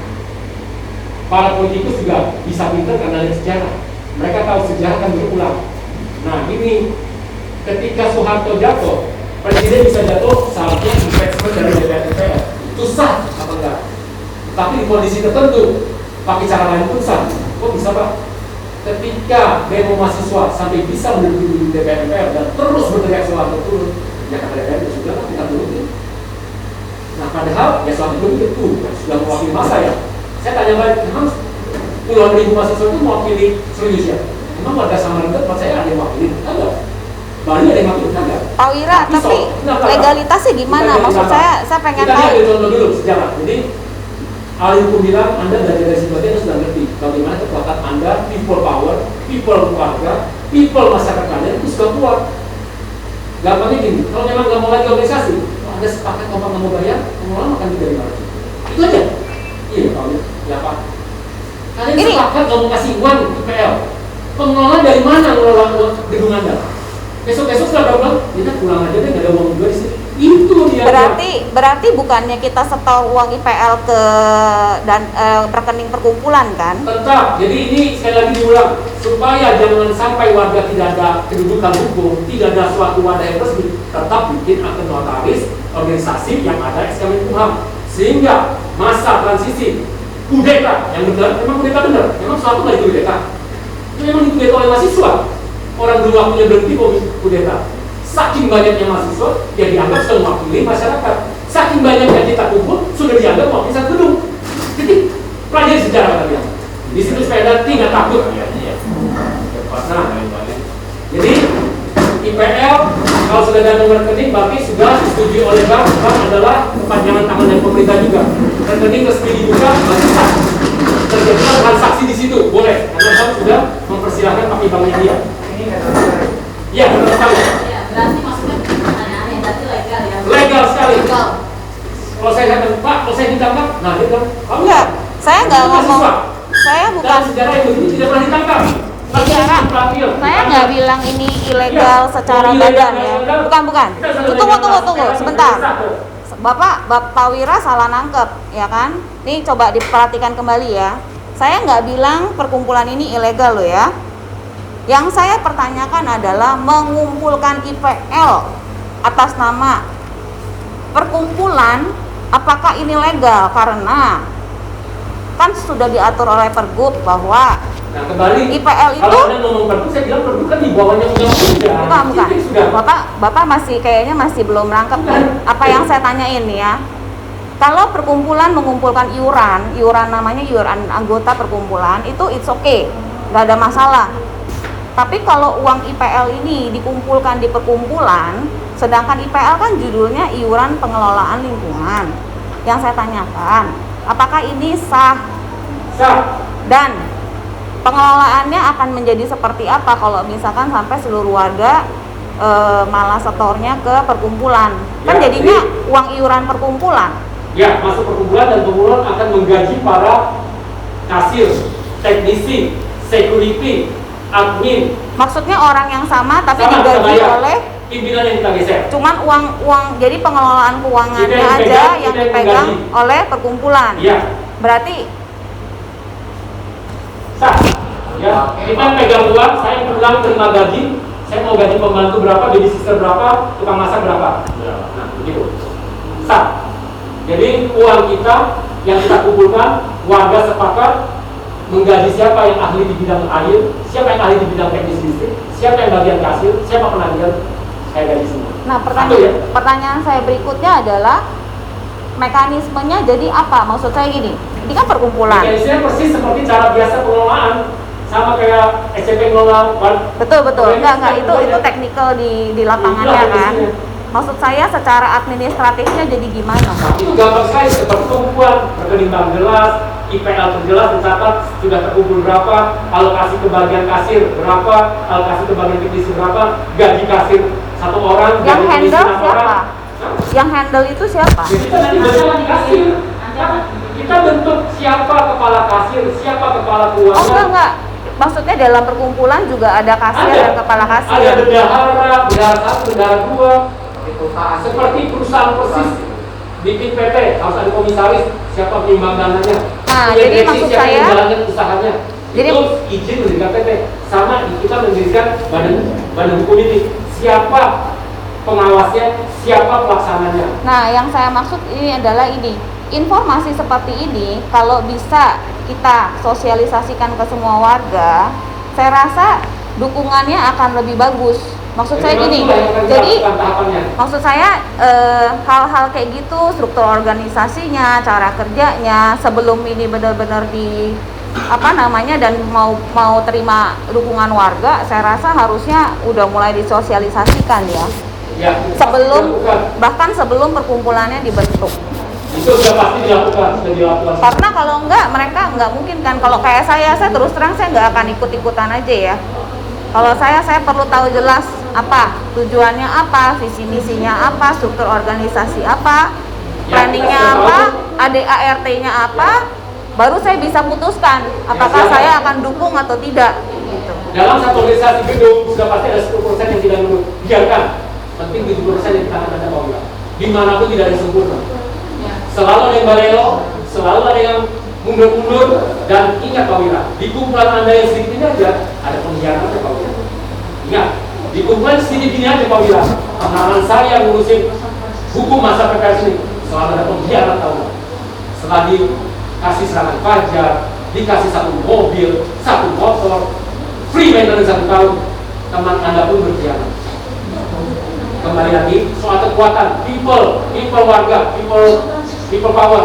Para politikus juga bisa pintar karena ada sejarah. Mereka tahu sejarah kan berulang. Nah ini ketika Soeharto jatuh, presiden bisa jatuh saatnya impeachment dari DPR. Itu sah apa enggak? Tapi di kondisi tertentu pakai cara lain pun sah. Kok bisa Pak? Ketika demo mahasiswa sampai bisa menduduki DPR dan terus berteriak Soeharto turun, ya kata DPR sudah kita turutin. Nah padahal ya Soeharto itu sudah mewakili masa ya. Saya tanya balik, memang puluhan ribu mahasiswa itu mewakili serius ya? Memang warga Samarinda tempat saya ada yang mewakili? Enggak. Bali ada yang mewakili? Enggak. Pak Wira, tapi legalitasnya gimana? Maksud saya pengen tahu. Kita lihat contoh dulu sejarah. Jadi ahli hukum bilang Anda belajar dari situasi Anda sudah ngerti bagaimana kekuatan Anda, people power, people keluarga, people masyarakat kalian itu sudah kuat. Gampangnya gini, kalau memang nggak mau lagi organisasi, kalau Anda sepakat kalau nggak mau bayar, pengelola makan juga dari mana? Itu aja. Iya Pak, ya Pak. Kalian sepakat nggak mau kasih uang IPL, pengelola dari mana ngelola gedung Anda? Besok-besok setelah bilang, kita pulang aja deh, nggak ada uang juga di sini. Itu dia. Berarti bukannya kita setor uang IPL ke rekening perkumpulan kan? Tetap. Jadi ini sekali lagi diulang supaya jangan sampai warga tidak ada kedudukan hukum, tidak ada suatu wadah yang resmi, tetap bikin akte notaris organisasi yang ada SK Menkumham sehingga masa transisi kudeta yang benar, memang kudeta benar, memang suatu nggak kudeta, memang dikudeta oleh mahasiswa. Orang dulu waktunya berhenti kudeta. Saking banyaknya mahasiswa, dia dianggap sudah mewakili masyarakat. Saking banyaknya kita kumpul, sudah dianggap mewakili satu gedung. Jadi, pelajari sejarah kalian. Di situ sepeda tidak takut. Nah, jadi IPL kalau sudah ada nomor rekening, berarti sudah disetujui oleh bank adalah kepanjangan tangan dari pemerintah juga. Rekening resmi dibuka, berarti sah. Terjadilah transaksi di situ, boleh. Karena bank sudah mempersilahkan pakai banknya dia. Iya, benar sekali. Berarti maksudnya pertanyaannya berarti legal ya? Legal sekali. Legal. Kalau saya katakan Pak, kalau saya ditangkap, nah dia bilang, kamu Enggak, saya nggak itu ngomong. mahasiswa. Saya bukan Dalam sejarah itu tidak pernah ditangkap. saya nggak bilang ini ilegal secara badan ya. Bukan. Tunggu, sebentar. Bapak Wira salah nangkep, ya kan? Nih coba diperhatikan kembali ya. Saya nggak bilang perkumpulan ini ilegal loh ya. Yang saya pertanyakan adalah mengumpulkan IPL atas nama perkumpulan, apakah ini legal? Karena kan sudah diatur oleh Pergub bahwa IPL itu kalau Anda ngomong Pergub, saya bilang Pergub kan di bawahnya undang-undang. Bukan. Bapak masih kayaknya masih belum nangkep apa yang saya tanyain nih ya. Kalau perkumpulan mengumpulkan iuran namanya iuran anggota perkumpulan, itu it's okay, nggak ada masalah. Tapi kalau uang IPL ini dikumpulkan di perkumpulan, sedangkan IPL kan judulnya iuran pengelolaan lingkungan. Yang saya tanyakan, apakah ini sah? Sah. Dan pengelolaannya akan menjadi seperti apa kalau misalkan sampai seluruh warga malah setornya ke perkumpulan? Kan Ya, jadinya uang iuran perkumpulan. Ya, masuk perkumpulan dan perkumpulan akan menggaji para kasir, teknisi, security, admin. Maksudnya orang yang sama tapi Sama, digaji kita bayar. oleh Pimpinan yang kita geser. cuman uang jadi pengelolaan keuangannya Kita yang aja pegang, yang kita yang dipegang menggaji. oleh perkumpulan. Iya. Berarti Sah. Ya, kita pegang uang, saya pulang terima gaji, saya mau gaji pembantu berapa, babysitter berapa, tukang masak berapa. Nah, begitu. Sah. Jadi uang kita yang kita kumpulkan, warga sepakat menggaji siapa yang ahli di bidang air, siapa yang ahli di bidang teknis listrik, siapa yang bagian kasir, siapa penagih, saya gaji semua. nah Satu ya. pertanyaan saya berikutnya adalah mekanismenya jadi apa? Maksud saya gini, ini kan perkumpulan. Mekanismenya persis seperti cara biasa pengelolaan, sama kayak SCP ngelola. Betul. Enggak, itu teknikal di lapangannya kan. Maksud saya secara administratifnya jadi gimana? Itu gampang sekali, seperti tumpuan, rekening bank jelas, IPL terjelas, tercatat sudah terkumpul berapa, alokasi ke bagian kasir berapa, alokasi ke bagian teknisi berapa, gaji kasir satu orang Yang dari komisi handle 6 siapa? orang. Hah? Yang handle itu siapa? Jadi kita nanti bentuk kasir. Kita bentuk siapa kepala kasir, siapa kepala Oh keuangan. enggak. Maksudnya dalam perkumpulan juga ada kasir Ada. dan kepala Ada kasir. bendahara, bendahara 1, bendahara 2. Seperti perusahaan persis bikin PT harus ada komisaris, siapa penyumbang-dananya. Nah, Punya jadi direksi, maksud siapa yang saya- menjalankan usahanya. Jadi- itu izin mendirikan PT. Sama kita mendirikan badan hukum ini. Siapa pengawasnya, siapa pelaksananya. Nah, yang saya maksud ini adalah ini. Informasi seperti ini kalau bisa kita sosialisasikan ke semua warga, saya rasa dukungannya akan lebih bagus. Maksud saya gini, jadi maksud saya hal-hal kayak gitu, struktur organisasinya, cara kerjanya, sebelum ini benar-benar di dan mau terima dukungan warga, saya rasa harusnya udah mulai disosialisasikan ya. Ya, Bahkan sebelum perkumpulannya dibentuk. itu sudah pasti dilakukan, sudah dilakukan. Karena kalau enggak, mereka enggak mungkin kan. Kalau kayak saya terus terang saya enggak akan ikut-ikutan aja ya. Kalau saya perlu tahu jelas apa tujuannya, apa visi misinya, apa struktur organisasi apa, planningnya apa, ADART-nya apa, baru saya bisa putuskan apakah saya akan dukung atau tidak. Gitu. Dalam satu organisasi gedung sudah pasti ada 10% yang tidak menurut. Biarkan, penting 70% yang kita akan ada mau. Dimanapun tidak ada yang sempurna. Selalu ada yang balelo, selalu ada yang mundur-mundur, dan ingat Pak Wira, di kumpulan Anda yang sedikit ini aja ada pengkhianatan Pak Wira. Ingat, di kumpulan sedikit ini aja Pak Wira, pengalaman saya ngurusin hukum masa PKS ini selalu ada pengkhianatan tahu. Setelah dikasih serangan pajak, dikasih satu mobil, satu motor, free maintenance 1 tahun, teman Anda pun berkhianat. Kembali lagi soal kekuatan people warga, people power.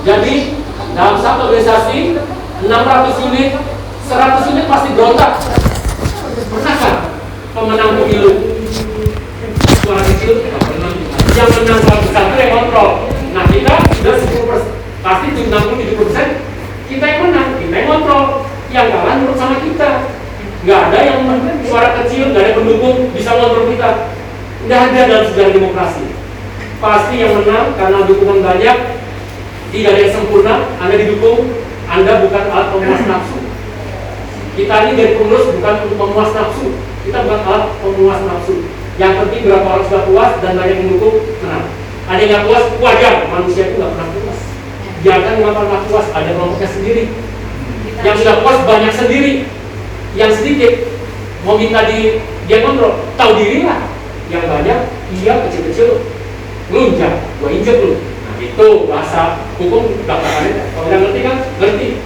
Jadi dalam satu organisasi 600 unit, 100 unit pasti berontak. Pernah kan pemenang pemilu suara kecil yang menang suara besar itu yang kontrol. Nah kita sudah 10%, pasti 60-70% kita yang menang, kita yang kontrol. Yang kalah nurut sama kita. Nggak ada yang suara kecil, nggak ada pendukung bisa kontrol kita. Nggak ada dalam sejarah demokrasi. Pasti yang menang karena dukungan banyak. Tidak ada yang sempurna. Anda didukung, Anda bukan alat pemuas nafsu. Kita ini dari pengurus bukan untuk memuas nafsu. Kita bukan alat pemuas nafsu. Yang penting berapa orang sudah puas dan banyak yang mendukung, menang. Ada yang nggak puas, wajar. Manusia itu nggak pernah puas. Biarkan nggak pernah puas, ada kelompoknya sendiri. Yang sudah puas banyak sendiri. Yang sedikit mau minta dia kontrol, tahu diri lah. Yang banyak, iya kecil-kecil, lunjak, gua injek lu. Nah itu bahasa hukum belakangnya. Kalau udah ngerti kan, ngerti.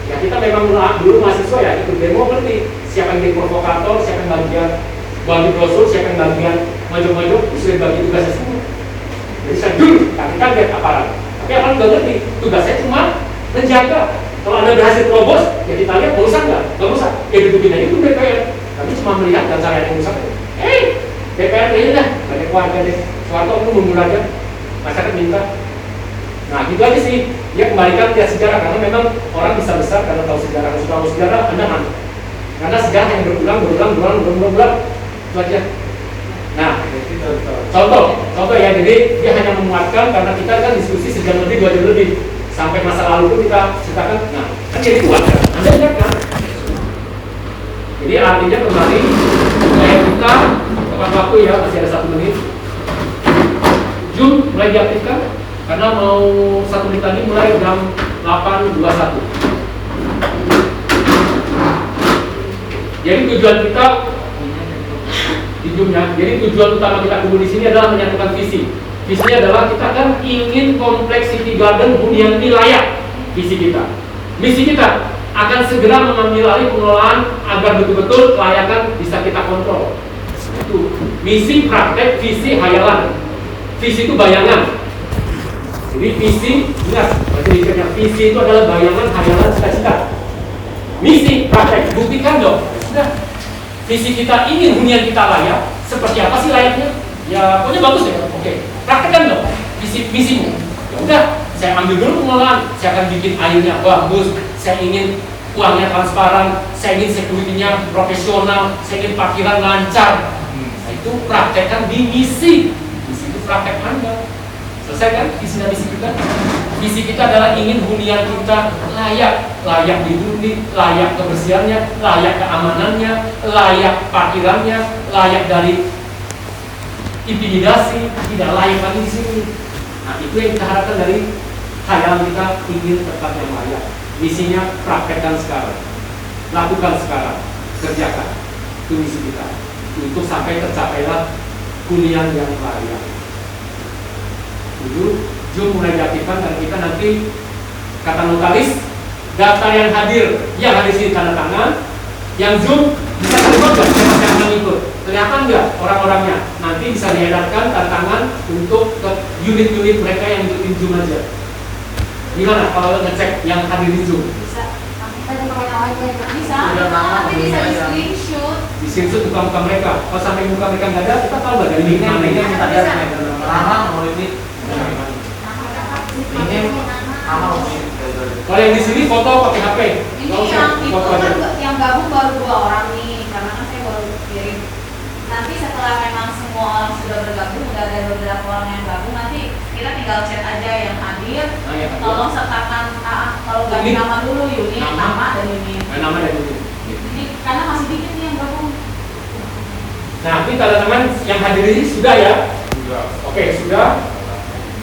Ya kita memang dulu mahasiswa ya, ikut demo ngerti. Siapa yang jadi provokator, siapa yang bagian bagi brosur, siapa yang bagian maju-maju, sudah bagi tugasnya semua. Jadi saya dulu, kaget aparat. Tapi aparat nggak ngerti, tugasnya cuma menjaga. Kalau Anda berhasil terobos, ya kita lihat merusak nggak? Nggak rusak. Ya ditutupin aja itu DPR. Kami cuma melihat dan cara yang rusak. DPR ini dah, banyak warga deh. Soeharto itu mundur aja, masyarakat minta. Nah gitu aja sih. Dia kembalikan ke sejarah karena memang orang bisa besar karena tahu sejarah. Kalau sudah tahu sejarah, Anda kan. Karena sejarah yang berulang. Itu aja. Nah, contoh ya. Jadi dia hanya memuatkan karena kita kan diskusi sejam lebih, 2 jam lebih. Sampai masa lalu pun kita ceritakan. Nah, kan jadi kuat kan? Anda lihat kan? Jadi artinya kembali kayak kita tepat waktu ya, masih ada 1 menit. Zoom mulai diaktifkan karena mau 1 menit lagi mulai jam 8.21. Jadi tujuan kita di Zoom-nya, jadi tujuan utama kita kumpul di sini adalah menyatukan visi. Visinya adalah kita kan ingin kompleks City Garden hunian ini layak. Visi kita. Misi kita akan segera mengambil alih pengelolaan agar betul-betul kelayakan bisa kita kontrol. Itu misi, praktek, visi, hayalan. Visi itu bayangan. Jadi visi, ingat, visi itu adalah bayangan, hayalan, cita-cita. Misi, praktek, buktikan dong. Sudah. Visi kita ingin hunian kita layak. Seperti apa sih layaknya? Ya, pokoknya bagus ya. Oke, praktekkan dong visimu. Ya udah, saya ambil dulu pengelolaan. Saya akan bikin airnya bagus. Saya ingin uangnya transparan. Saya ingin security-nya profesional. Saya ingin parkiran lancar. Nah itu itu praktekkan di misi. Misi itu praktek Anda. Selesai kan visi dan misi kita? Misi kita adalah ingin hunian kita layak dihuni, layak kebersihannya, layak keamanannya, layak parkirannya, layak dari intimidasi, tidak layak lagi di sini. Nah, itu yang kita harapkan dari khayalan kita, ingin tempat yang layak. Misinya praktekkan sekarang, lakukan sekarang, kerjakan. Itu misi kita. Untuk sampai tercapailah hunian yang layak. Itu Zoom mulai diaktifkan dan kita nanti kata notaris data yang hadir sini tanda tangan, yang Zoom bisa terima nggak siapa yang akan ikut, kelihatan nggak orang-orangnya, nanti bisa diedarkan tanda tangan untuk ke unit-unit mereka yang ikutin Zoom aja. Gimana kalau ngecek yang hadir di Zoom? Bisa nanti bisa di screenshot. Di screenshot muka-muka mereka. Kalau sampai muka mereka nggak ada, kita tahu nggak dari link mana ini? Kalau yang di sini foto pakai HP. Ini yang itu kan yang gabung baru 2 orang nih, karena kan saya baru kirim. Nanti setelah memang semua orang sudah bergabung, udah ada beberapa orang yang gabung, nanti kita tinggal chat aja yang hadir. Tolong sertakan kalau ganti nama dulu unit, nama dan unit. Nama dan unit. Jadi karena masih dikit nih yang gabung. Nah, tapi teman-teman yang hadir ini sudah ya? Sudah. Oke, sudah.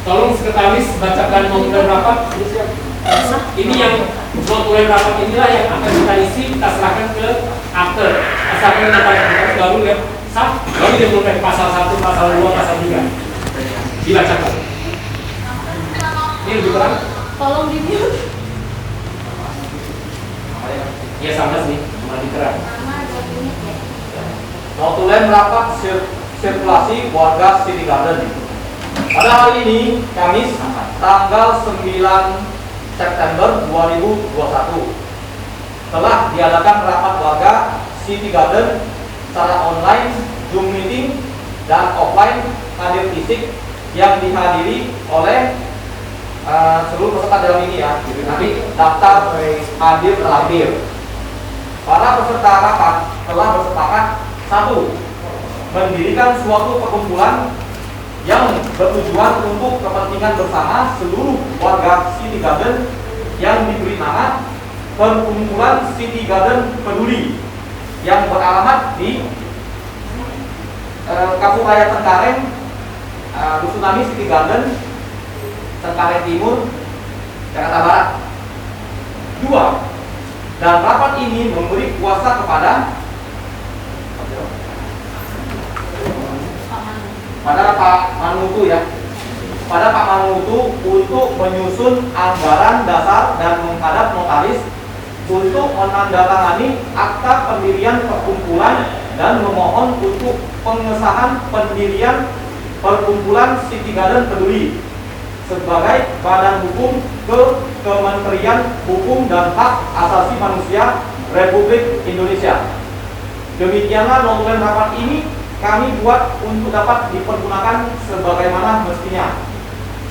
Tolong sekretaris bacakan notulen rapat. Ini yang notulen rapat inilah yang akan kita isi, kita serahkan ke akte. Asalkan kita baru ya, sah. Baru dia mulai pasal 1, pasal 2, pasal 3. Dibacakan. Ini lebih terang. Tolong di mute. Ya sama sih, cuma diterang. Nama dan unit ya. Notulen rapat sirkulasi warga City Garden. Pada hari ini, Kamis, tanggal 9 September 2021, telah diadakan rapat warga City Garden secara online, Zoom meeting, dan offline hadir fisik yang dihadiri oleh seluruh peserta dalam ini ya. Nanti daftar hadir terlampir. Para peserta rapat telah bersepakat: 1. Mendirikan suatu perkumpulan yang bertujuan untuk kepentingan bersama seluruh warga City Garden yang diberi nama Perkumpulan City Garden Peduli yang beralamat di Kampung Raya Cengkareng, Dusunami City Garden, Cengkareng Timur, Jakarta Barat. 2. Dan rapat ini memberi kuasa kepada Pak Manutu ya, pada Pak Manutu untuk menyusun anggaran dasar dan menghadap notaris untuk menandatangani akta pendirian perkumpulan dan memohon untuk pengesahan pendirian Perkumpulan City Garden Peduli sebagai badan hukum ke Kementerian Hukum dan Hak Asasi Manusia Republik Indonesia. Demikianlah notulen rapat ini kami buat untuk dapat dipergunakan sebagaimana mestinya.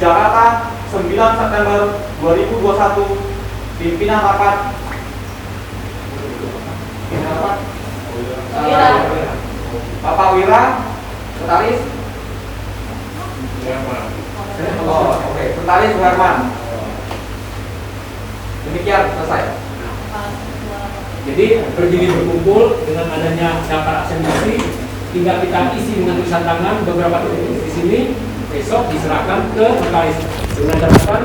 Jakarta, 9 September 2021. Pimpinan rapat Bapak Wira, Sekretaris. Oke, Sekretaris Herman. Demikian selesai. Jadi berdiri berkumpul dengan adanya daftar absensi, tinggal kita isi dengan tulisan tangan beberapa titik di sini, besok diserahkan ke notaris. Dengan catatan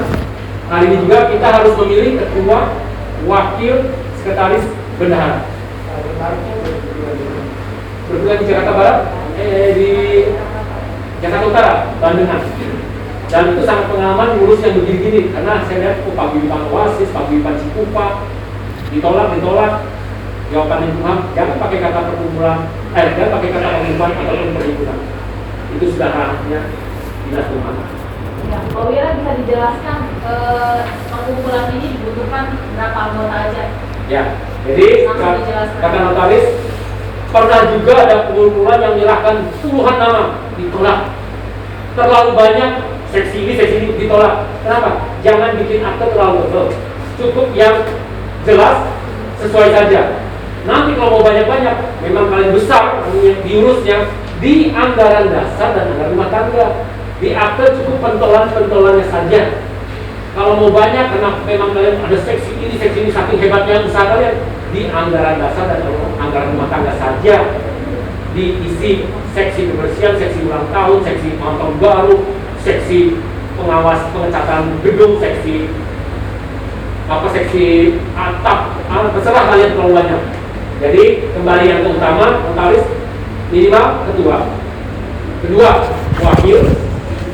hari ini juga kita harus memilih ketua, wakil, sekretaris, bendahara. Berbulan di Jakarta Barat, di Jakarta Utara, Bandungan. Dan itu sangat pengalaman ngurus yang begini-gini, karena saya lihat paguyuban Oasis, paguyuban Cikupa, ditolak. Jawaban lingkungan, jangan pakai kata perkumpulan, jangan pakai kata paguyuban ataupun perhimpunan. Itu sudah ranahnya dinas rumah. Ya, Pak Wira bisa dijelaskan perkumpulan ini dibutuhkan berapa anggota aja? Ya, jadi kata notaris pernah juga ada perkumpulan yang menyerahkan puluhan nama ditolak. Terlalu banyak, seksi ini ditolak. Kenapa? Jangan bikin akte terlalu tebal. Cukup yang jelas, sesuai saja. Nanti kalau mau banyak-banyak, memang kalian besar diurusnya, di anggaran dasar dan anggaran rumah tangga. Di akte cukup pentolan-pentolannya saja. Kalau mau banyak, karena memang kalian ada seksi ini saking hebatnya usaha kalian, di anggaran dasar dan anggaran rumah tangga saja diisi seksi kebersihan, seksi ulang tahun, seksi tahun baru, seksi pengawas pengecatan gedung, seksi atap, terserah kalian terlalu banyak. Jadi kembali yang utama, notaris minimal ketua, kedua wakil,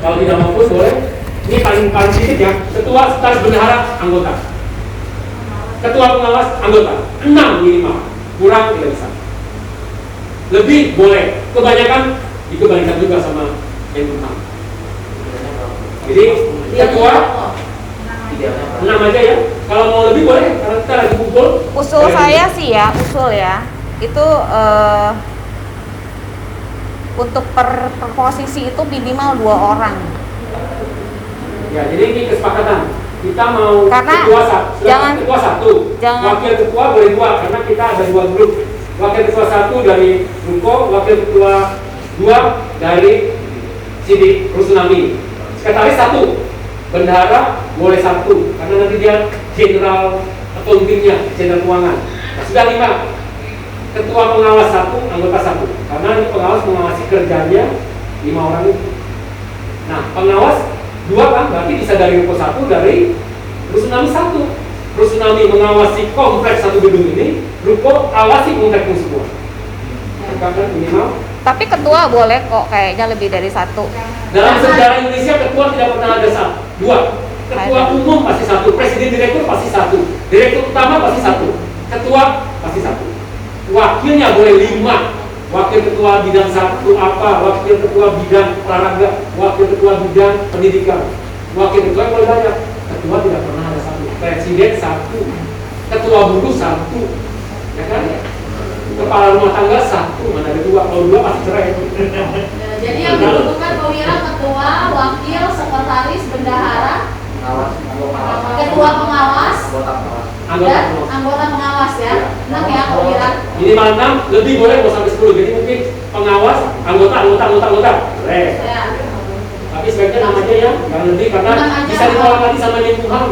kalau tidak mampu boleh. Ini paling sedikit ya, ketua sekretaris bendahara anggota, ketua pengawas anggota, 6 minimal, kurang tidak bisa. Lebih boleh, kebanyakan dikembalikan juga sama yang utama. Jadi ketua 6 aja ya. Kalau mau lebih boleh, karena kita lagi kumpul. Usul saya sih ya, itu untuk per posisi itu minimal 2 orang. Ya, jadi ini kesepakatan. Kita mau Karena ketua satu, wakil ketua boleh 2 karena kita ada 2 grup. Wakil ketua 1 dari Ruko, wakil ketua 2 dari Sidik Rusunami. Sekretaris 1, bendahara boleh 1 karena nanti dia general accounting-nya, general keuangan. Nah, sudah 5. Ketua pengawas 1, anggota 1 karena ini pengawas mengawasi kerjanya 5 orang itu. Nah, pengawas 2 kan berarti bisa dari Ruko 1, dari Rusunami 1. Rusunami mengawasi kompleks 1 gedung ini, Ruko awasi kompleks semua. Kan minimal. Tapi ketua boleh kok, kayaknya lebih dari 1. Dalam sejarah Indonesia ketua tidak pernah ada 2. Ketua umum pasti 1, presiden direktur pasti 1, direktur utama pasti 1, ketua pasti 1. Wakilnya boleh 5. Wakil ketua bidang 1 apa, wakil ketua bidang olahraga, wakil ketua bidang pendidikan, wakil ketua boleh banyak. Ketua tidak pernah ada 1, presiden 1, ketua buruh 1, ya kan? Kepala rumah tangga 1, mana ada 2, kalau 2 pasti cerai. Jadi yang dibutuhkan perwira ketua, wakil, sekretaris, bendahara, ketua pengawas, dan anggota pengawas ya. 6 ya perwira. Minimal 6, lebih boleh mau sampai 10. Jadi mungkin pengawas, anggota. Boleh. Ya. Tapi sebaiknya namanya ya, jangan lebih karena bisa ditolak lagi sama Menkumham.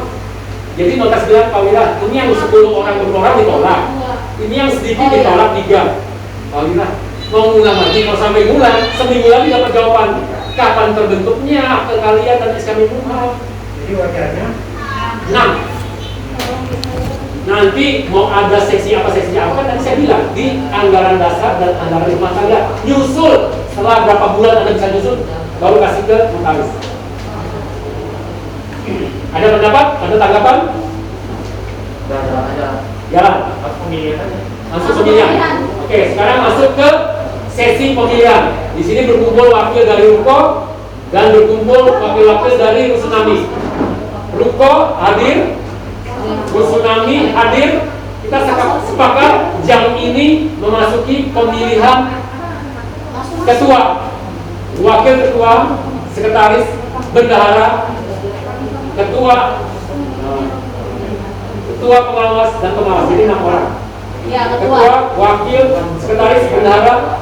Jadi notas bilang Pak Wira, ini yang 10 orang berorang ditolak. Ini yang sedikit ditolak 3. Pak Wira, mau ngulang lagi, kalau sampai ngulang, seminggu lagi dapat jawaban. Kapan terbentuknya akte kalian dan SK Menkumham? Jadi wajarnya 6. Nanti mau ada seksi apa tadi saya bilang di anggaran dasar dan anggaran rumah tangga nyusul. Setelah berapa bulan Anda bisa nyusul baru kasih ke notaris. Ada pendapat? Ada tanggapan? ada Jalan. pemilihan aja. Masuk pemilihan. Oke, sekarang masuk ke sesi pemilihan. Di sini berkumpul wakil dari Ruko dan berkumpul wakil-wakil dari Rusunami. Ruko hadir, Rusunami hadir. Kita sepakat jam ini memasuki pemilihan ketua, wakil ketua, sekretaris, bendahara, ketua pengawas dan pengawas. Jadi 6 orang. Ya, Ketua, wakil, sekretaris, bendahara,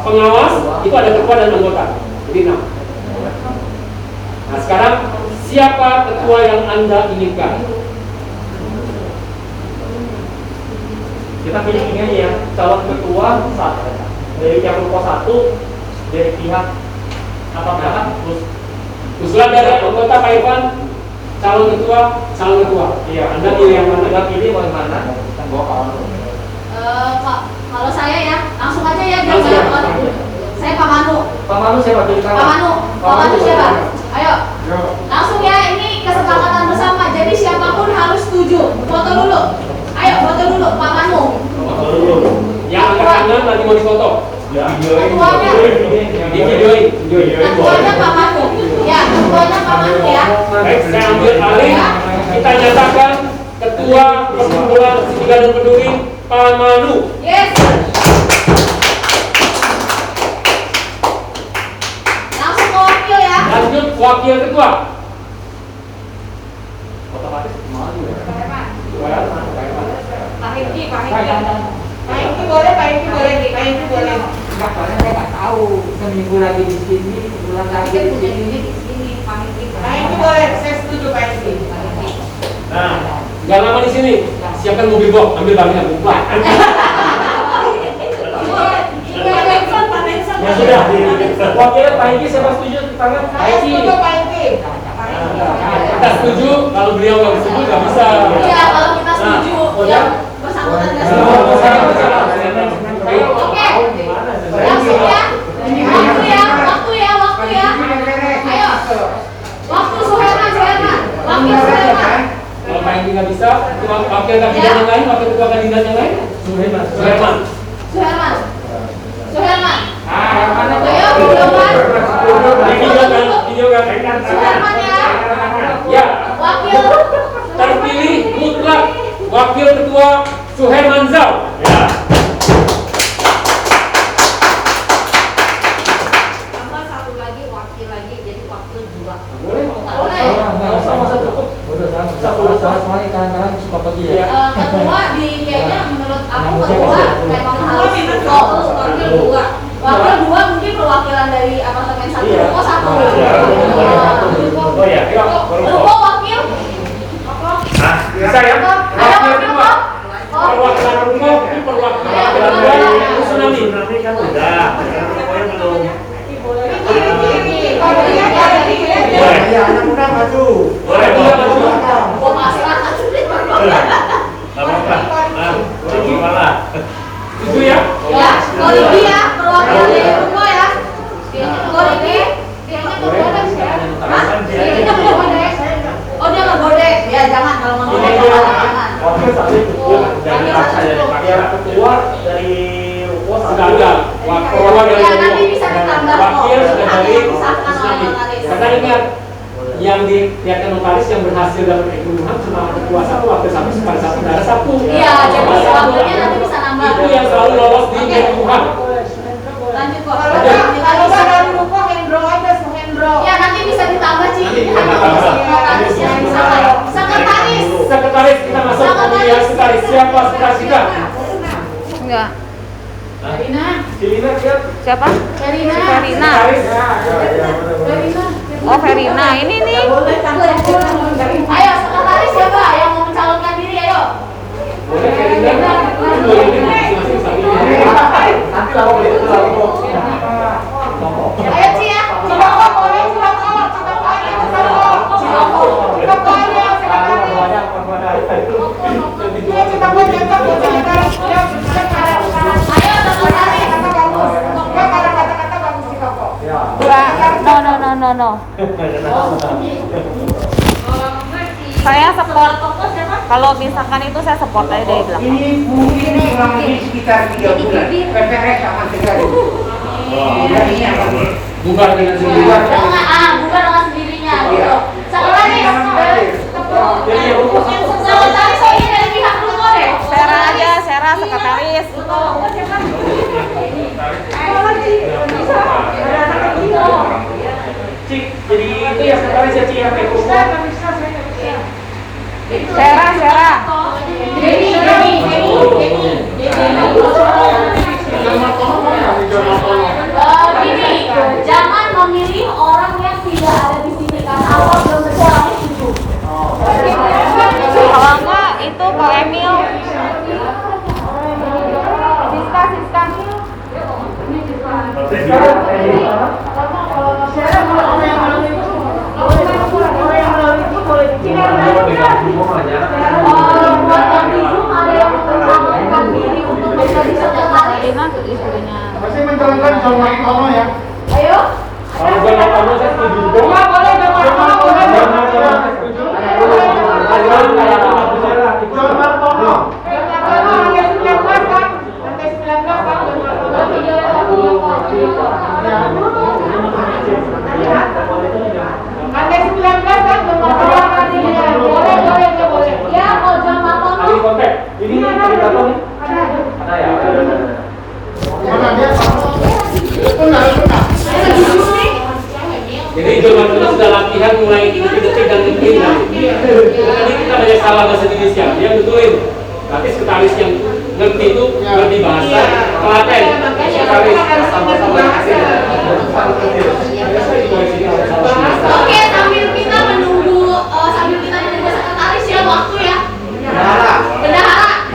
pengawas, itu ada ketua dan anggota. Jadi 6. Nah, sekarang siapa ketua yang Anda inginkan? Kita pilih ini aja ya, calon ketua 1 dari pihak Ruko 1, dari pihak apakah terus Usulan dari anggota Pak Irfan, calon ketua. iya, Anda pilih yang mana? Anda pilih mau yang mana? Kalau saya ya, langsung aja ya. Langsung. Saya Pak Manu. Pak Manu siapa jadi Pak Manu siapa? Ayo. Langsung ya, ini kesepakatan bersama. Jadi siapapun harus setuju. Foto dulu. Ayo foto dulu Pak Manu. Yang angkat tangan lagi mau difoto. Ketuanya. Di videoin. Ketuanya Pak Manu. Ya, ketuanya Pak Manu ya. Baik, saya ambil alih. Kita nyatakan ketua perkumpulan Segitiga dan Peduli Pak Manu. Yes. Langsung ke wakil ya. Lanjut wakil ketua. otomatis Manu ya. Pak Hengki boleh, Pak Hengki boleh. Soalnya saya nggak tahu seminggu lagi di sini, sebulan lagi Kan di punya sini. unit di sini, panitia. Nah itu boleh, saya setuju Pak Edi. Nah, nggak lama di sini. Siapkan mobil box, ambil barangnya, buka. Ya sudah. Wakilnya Pak Edi, siapa setuju? Tangan Pak Saya Edi. setuju Pak Edi. Kita setuju, kalau beliau nggak setuju nggak bisa. Iya, kalau kita setuju, Nah, yang bersangkutan nggak Nah, setuju. oke. Oke, langsung ya. Waktu ya. Ayo. Waktu Suherman. Wakil Suherman. Kalau Pak Edi nggak bisa, wakil kandidat yang lain, wakil ketua kandidat yang lain, Suherman. Suherman. Ayo, video kan. Suherman ya. Ya, Wakil. terpilih mutlak wakil ketua Suherman Zau. Ya. Tambah satu lagi, wakil lagi, jadi wakil 2. Boleh? Boleh. Nggak usah, masa cukup. Soalnya kadang-kadang suka pergi ya. Ketua di kayaknya menurut aku ketua memang harus wakil 2. Wakil 2 mungkin perwakilan dari apartemen 1, Iya. Ruko 1. Oh ya, yuk, Ruko wakil. Nah, bisa ya? Wakil kedua. Perwakilan Ruko, ini perwakilan dari Tsunami. Kan udah. Ya, anak muda maju. Boleh, boleh. Oh, masalah Setuju ya? ya, Goriki ya, perwakilan dari Ruko ya. Goriki, kayaknya ngegodek ya. Hah? Kayaknya ngegodek. Oh, dia ngegodek. Ya, jangan kalau ngegodek jangan. Wakil satu cukup. Wakil satu cukup. Wakil ketua dari Ruko sudah ada. Wakil Ya, nanti bisa ditambah kok. Wakil sudah Nanti dari disahkan oleh Tsunami. notaris. Karena ingat, yang dilihatkan notaris yang berhasil dapat kebunuhan cuma ketua satu, wakil satu, sekretaris satu, saudara satu. Iya, jadi wakilnya nanti bisa nambah. Itu yang selalu lolos di kebunuhan. Lanjut kok. Kalau nggak dari Ruko, Hendro aja, Hendro. Ya, nanti bisa ditambah Ci. Nanti bisa ditambah. Notaris ya, sekretaris. Sekretaris kita masuk pemilihan sekretaris. Siapa sekretaris kita? Enggak. Verina. Silina siap. Siapa? Verina. Verina. Verina. Oh, Verina. Ini nih. Ayo, sekretaris siapa yang mau mencalonkan diri? Ayo. Boleh Silina. Masing-masing satu. Nanti lalu itu lalu. Ayo Ci ya. Ciloko boleh, Ciloko. Ciloko aja, Ciloko. Ciloko aja, sekretaris. Iya, kita buat cocok buat sekretaris. Ya, sekretaris. Ayo, sekretaris. Kata bagus. Ya, kalau kata-kata bagus Ciloko. No. Saya support. Kalau misalkan itu saya support aja dari belakang. Ini mungkin kurang lebih sekitar 3 bulan. PPRS sama sekali. Bukan dengan sendiri. Bukan dengan sendirinya gitu. Sekretaris. Sekretaris soalnya dari pihak Ruko deh. Sera aja, Sera sekretaris. Cik, jadi itu ya sekretaris ya Cik yang Ruko. Sera. Jadi. Gini, jangan memilih orang yang tidak ada di sini karena Allah belum tentu orangnya setuju. Kalau enggak itu Kak Emil. Siska. Buat yang di Zoom ada yang mencalonkan diri untuk menjadi sekretaris. Lina istrinya. Masih menjalankan John Martono ya. Ayo. Kalau gue nggak tahu saya setuju juga. Nggak boleh, jangan boleh. John Martono saya setuju. John kayak apa Martono? John Martono. Lantai 19 kan? Lantai 19 kan? Lantai 19 kan? Boleh. Ya, kalau jam malam Ada kontak. Ini dari Bapak nih. Ada ya. Mana dia? Benar. Jadi John Martono sudah latihan mulai detik dan detik. Tadi kita banyak salah bahasa Indonesia. Dia betulin. Tapi sekretaris yang ngerti itu ngerti bahasa telaten. sekretaris. Oke, sambil kita menunggu sekretaris ya, waktu ya.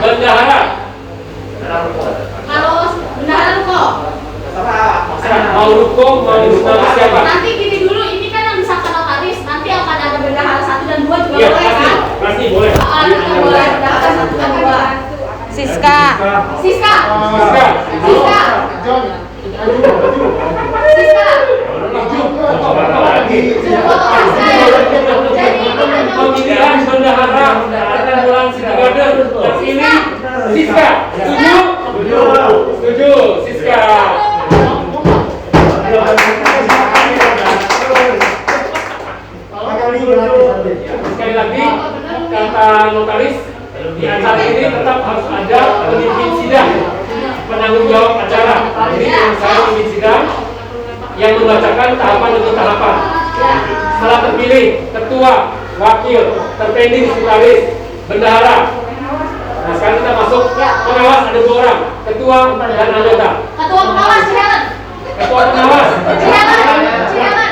Bendahara. Kalau bendahara Ruko. Mau hukum, mau dibuka siapa? Nanti gini dulu, ini kan yang disahkan notaris. Nanti akan ada bendahara 1 dan 2 juga Iya, boleh kan? pasti boleh. Kita boleh bendahara 1 dan 2. Siska. Siska. Pemilihan bendahara akan bulan Sidoarjo terpilih Siska. Setuju, Siska. Sekali lagi kata notaris, di acara ini tetap harus ada pemimpin sidang, penanggung jawab acara. Jadi saya pemimpin sidang yang membacakan tahapan demi tahapan. Setelah terpilih ketua, wakil, terpending sekretaris, bendahara. Nah sekarang kita masuk pengawas, ada 2 orang, ketua dan anggota. Ketua pengawas Cihelan. Ketua pengawas. Cihelan.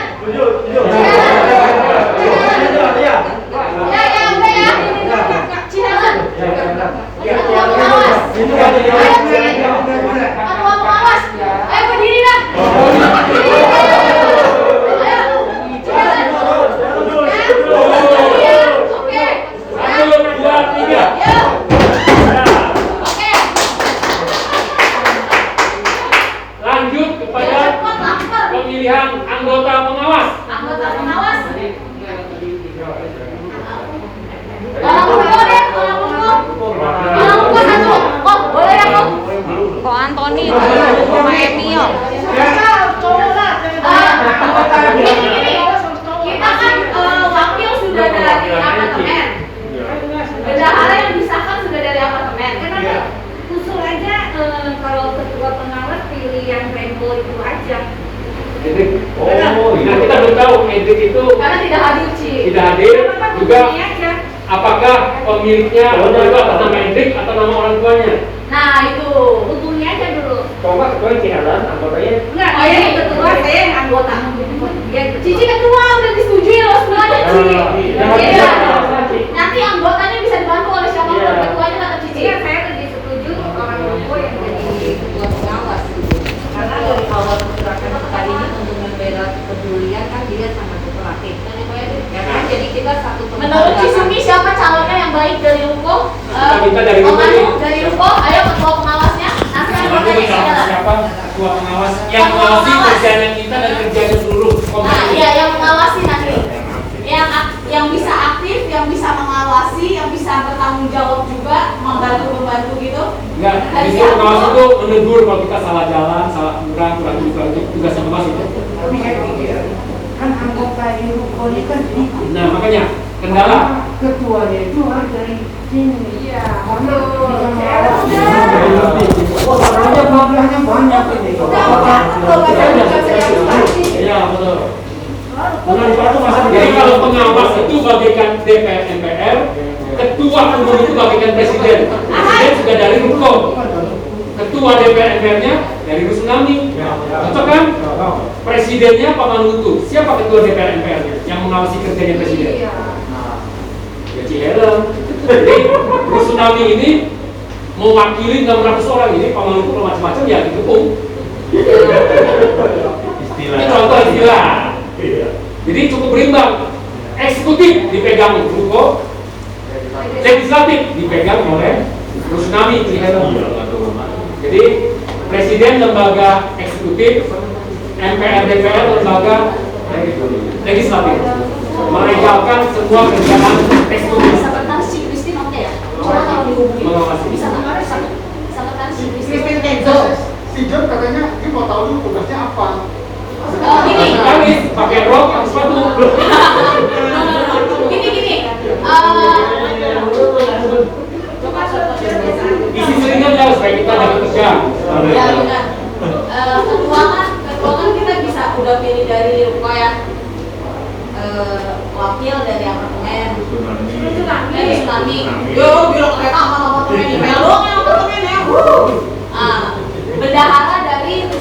Ya, udah ya. Cihelan. Ketua pengawas. Ketua pengawas. Ayo berdiri dah. Oke. 1, 2, 3. Lanjut kepada pemilihan anggota pengawas. Anggota pengawas. Orang Punggung deh, orang Punggung. Orang Punggung 1. Oh, boleh ya, Kok? Ko Antoni, Ko Emil. Gini. Kita kan wakil sudah dari apartemen. Bendahara yang disahkan sudah dari apartemen. Usul aja kalau ketua pengawas pilih yang rainbow itu aja. Edik. Oh, nah kita belum tahu Edik itu Karena tidak hadir, Ci. tidak hadir juga. Ini aja. Apakah pemiliknya itu atas nama Edik atau nama orang tuanya? Nah, itu. Untungnya aja dulu. Coba ketua Cihelan, anggotanya Enggak, Oh, ini ketua deh anggota. Ya, Cici ketua udah disetujui loh semuanya, Ci. Iya. Nanti anggotanya bisa dibantu oleh siapapun, ketuanya kata Cici. iya saya lebih setuju orang Lombok yang jadi ketua pengawas. Karena dari awal pergerakan kali ini untuk membela kepedulian kan dia sangat kooperatif. Ya kan, jadi kita satu Menurut Cisumi siapa calonnya yang baik dari Ruko? Kita minta dari Ruko Anu, nih. dari Ruko, ayo ketua pengawasnya. Nanti saya mau tanya segala. Siapa ketua pengawas yang mengawasi kerjaan kita dan kerjaan seluruh Nah, komisi? iya yang mengawasi nanti. Yang bisa aktif, yang bisa mengawasi, yang bisa bertanggung jawab juga, membantu gitu. Enggak, justru pengawas itu menegur kalau kita salah jalan, salah kurang itu tugasnya pengawas itu. Tapi saya pikir kan anggota di Ruko ini kan sedikit. Nah makanya kendala. Ketuanya itu harus dari sini. Iya. Karena bisa Udah. mengawasi. Oh, sebenarnya problemnya banyak ini. Iya betul. Jadi kalau pengawas itu bagaikan DPR MPR, ketua umum itu bagaikan presiden. Presiden juga dari Ruko. Ketua DPR MPR-nya dari Rusunami. Cocok kan? Presidennya Pak Manutu. Siapa ketua DPR MPR-nya yang mengawasi kerjanya presiden? Iya. Ya Ciherang. Jadi Rusunami ini mewakili 600 orang. Ini Pak Manutu kalau macam-macam ya didukung. Ini contoh istilah. Jadi cukup berimbang. Eksekutif dipegang Ruko, legislatif dipegang oleh Rusunami Ciherang. Jadi presiden lembaga eksekutif, MPR DPR lembaga legislatif, meregalkan semua kerjaan eksekutif. Sekretaris si Christine oke ya? Coba kalau dihubungi. Mengawasi. Bisa sekretaris si Christine. Christine Tenzo. Si John katanya dia mau tahu dulu tugasnya apa. Gini. Kamis pakai rok atau sepatu. Gini. Isi selingan ya supaya kita dapat kerja. Ya benar. Ketua kan kita bisa udah pilih dari Ruko ya. Wakil dari apartemen. Dari Tsunami. Yo, bilang kereta apa apartemen ini? Doang yang apartemen ya. Bendahara dari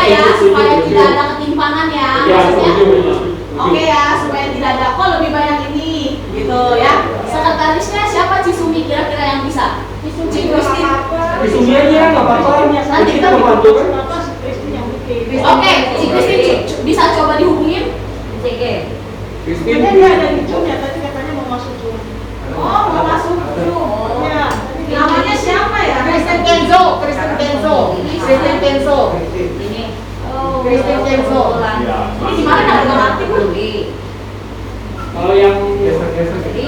ya, supaya tidak ada ketimpangan ya. Ya, Maksudnya, setuju. oke ya, supaya tidak ada kok lebih banyak ini, gitu ya. Sekretarisnya siapa Cisumi kira-kira yang bisa? Ci Christine. Di sini aja nggak apa-apa. Nanti Kita membantu kan. Oke, Ci Christine bisa coba dihubungin. CG. Christine. Oh, mau masuk Zoom. Ya. Namanya siapa ya? Kristen Kenzo. Kristen Kenzo. Ini. Oh, Kristen Kenzo. Ya. Ini di mana ada orang aktif? Kalau yang Jadi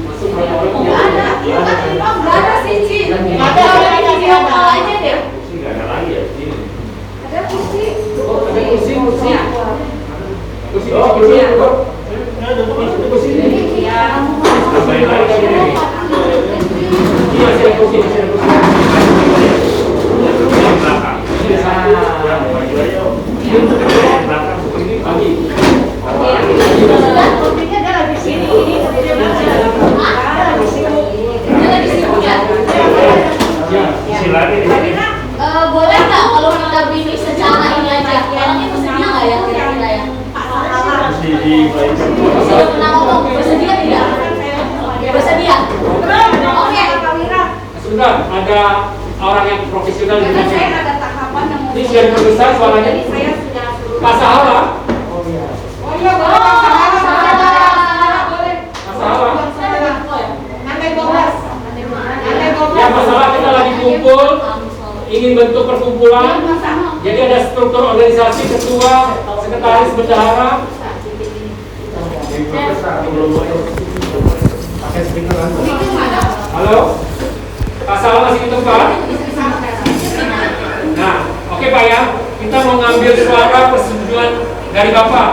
masuk berapa orang? Oh, nggak ada. Iya kan? Oh, nggak ada sih, Ci. Nggak Ada orang yang video call aja deh. Sih nggak ada lagi ya di sini. Ada kursi. Oh, ada kursi. Ya. Kursi. Oh, kursi. Kursi. Ya. Tambahin lagi ke sini. Ini masih ada kursi, masih ada kursi. Yang belakang. Ini satu, yang baju aja. Yang belakang seperti ini bagi. Kursinya dia lagi sini. Dia lagi sibuk. Dia lagi sibuk ya? Ya, isi lagi nih. Boleh nggak kalau kita pilih secara ini aja? Orangnya bersedia nggak ya kira-kira ya? Mesti di Sudah pernah ngomong bersedia tidak? Bersedia. Oke. Sebentar, ada orang yang profesional di Karena saya sini. ada tahapan yang mau. Ini sudah diperbesar suaranya. Jadi saya sudah suruh. Pak Sahala. Oh iya boleh. Boleh. Pak Sahala. Lantai 12. Ya, masalah kita lagi kumpul, ingin bentuk perkumpulan. Jadi ada struktur organisasi, ketua, sekretaris, bendahara. Pakai speaker kan? Halo, Pak Salah masih di tempat? Nah, oke Pak ya, kita mau ngambil suara persetujuan dari Bapak,